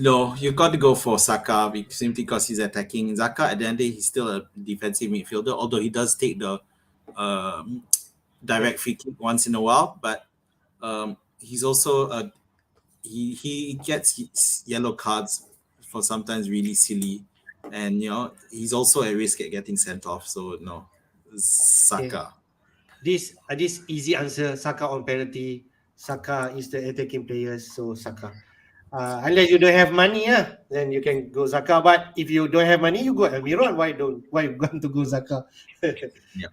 No, you got to go for Saka simply because he's attacking. Zaka at the end of the day, he's still a defensive midfielder, although he does take the direct free kick once in a while. But he's also he gets yellow cards for sometimes really silly, and he's also at risk at getting sent off. So no, Saka. Okay. This easy answer. Saka on penalty. Saka is the attacking player, so Saka. Unless you don't have money, then you can go Zaka. But if you don't have money, you go Almiron. Why you want to go Zaka? Yeah.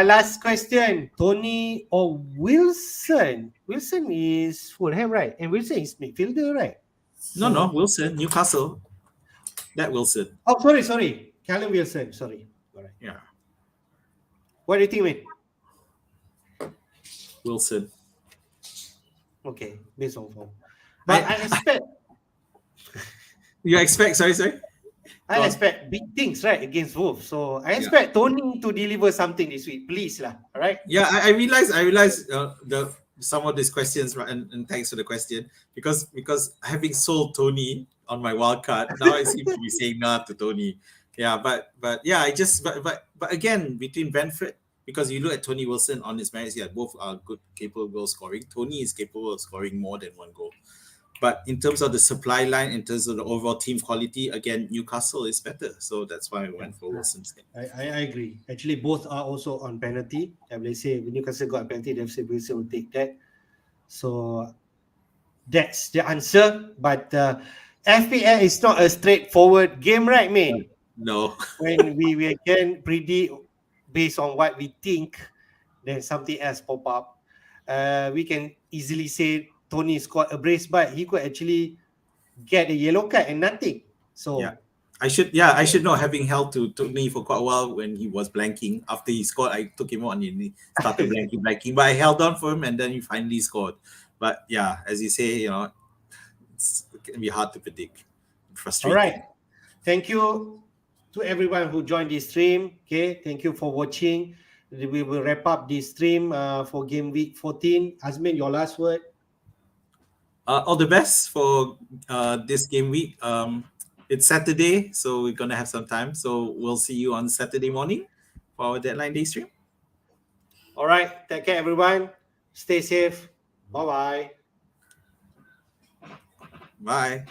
Last question: Tony or Wilson? Wilson is Fulham, right? And Wilson is midfielder, right? No, Wilson, Newcastle. That Wilson. Oh, sorry. Callum Wilson. Sorry. All right. Yeah. What do you think, mate? Wilson. Okay, based on form. But I expect. You expect? Sorry. I expect big things, right, against Wolves. So I expect Tony to deliver something this week, please lah. All right. Yeah, I realize some of these questions, right, and thanks for the question, because having sold Tony on my wild card, now I seem to be saying nah to Tony. Yeah, but yeah, I just but again, between Brentford, because you look at Tony Wilson on his merits, yeah, both are good, capable of scoring. Tony is capable of scoring more than one goal. But in terms of the supply line, in terms of the overall team quality, again, Newcastle is better. So that's why I went for Wilson instead. I agree. Actually, both are also on penalty. And they say when Newcastle got a penalty, they say Wilson will take that. So that's the answer. But FPL is not a straightforward game, right, mate? No. When we can predict based on what we think, then something else pop up. We can easily say Tony scored a brace, but he could actually get a yellow card and nothing. Yeah. So I should know, having held to Tony for quite a while when he was blanking. After he scored, I took him on and he started blanking. But I held on for him and then he finally scored. But yeah, as you say, it can be hard to predict. all Frustrating. right. Thank you to everyone who joined this stream. Okay, thank you for watching. We will wrap up this stream for game week 14. Azmin, your last word. All the best for this game week. It's Saturday, so we're gonna have some time. So we'll see you on Saturday morning for our deadline day stream. All right. Take care, everyone. Stay safe. Bye-bye. Bye.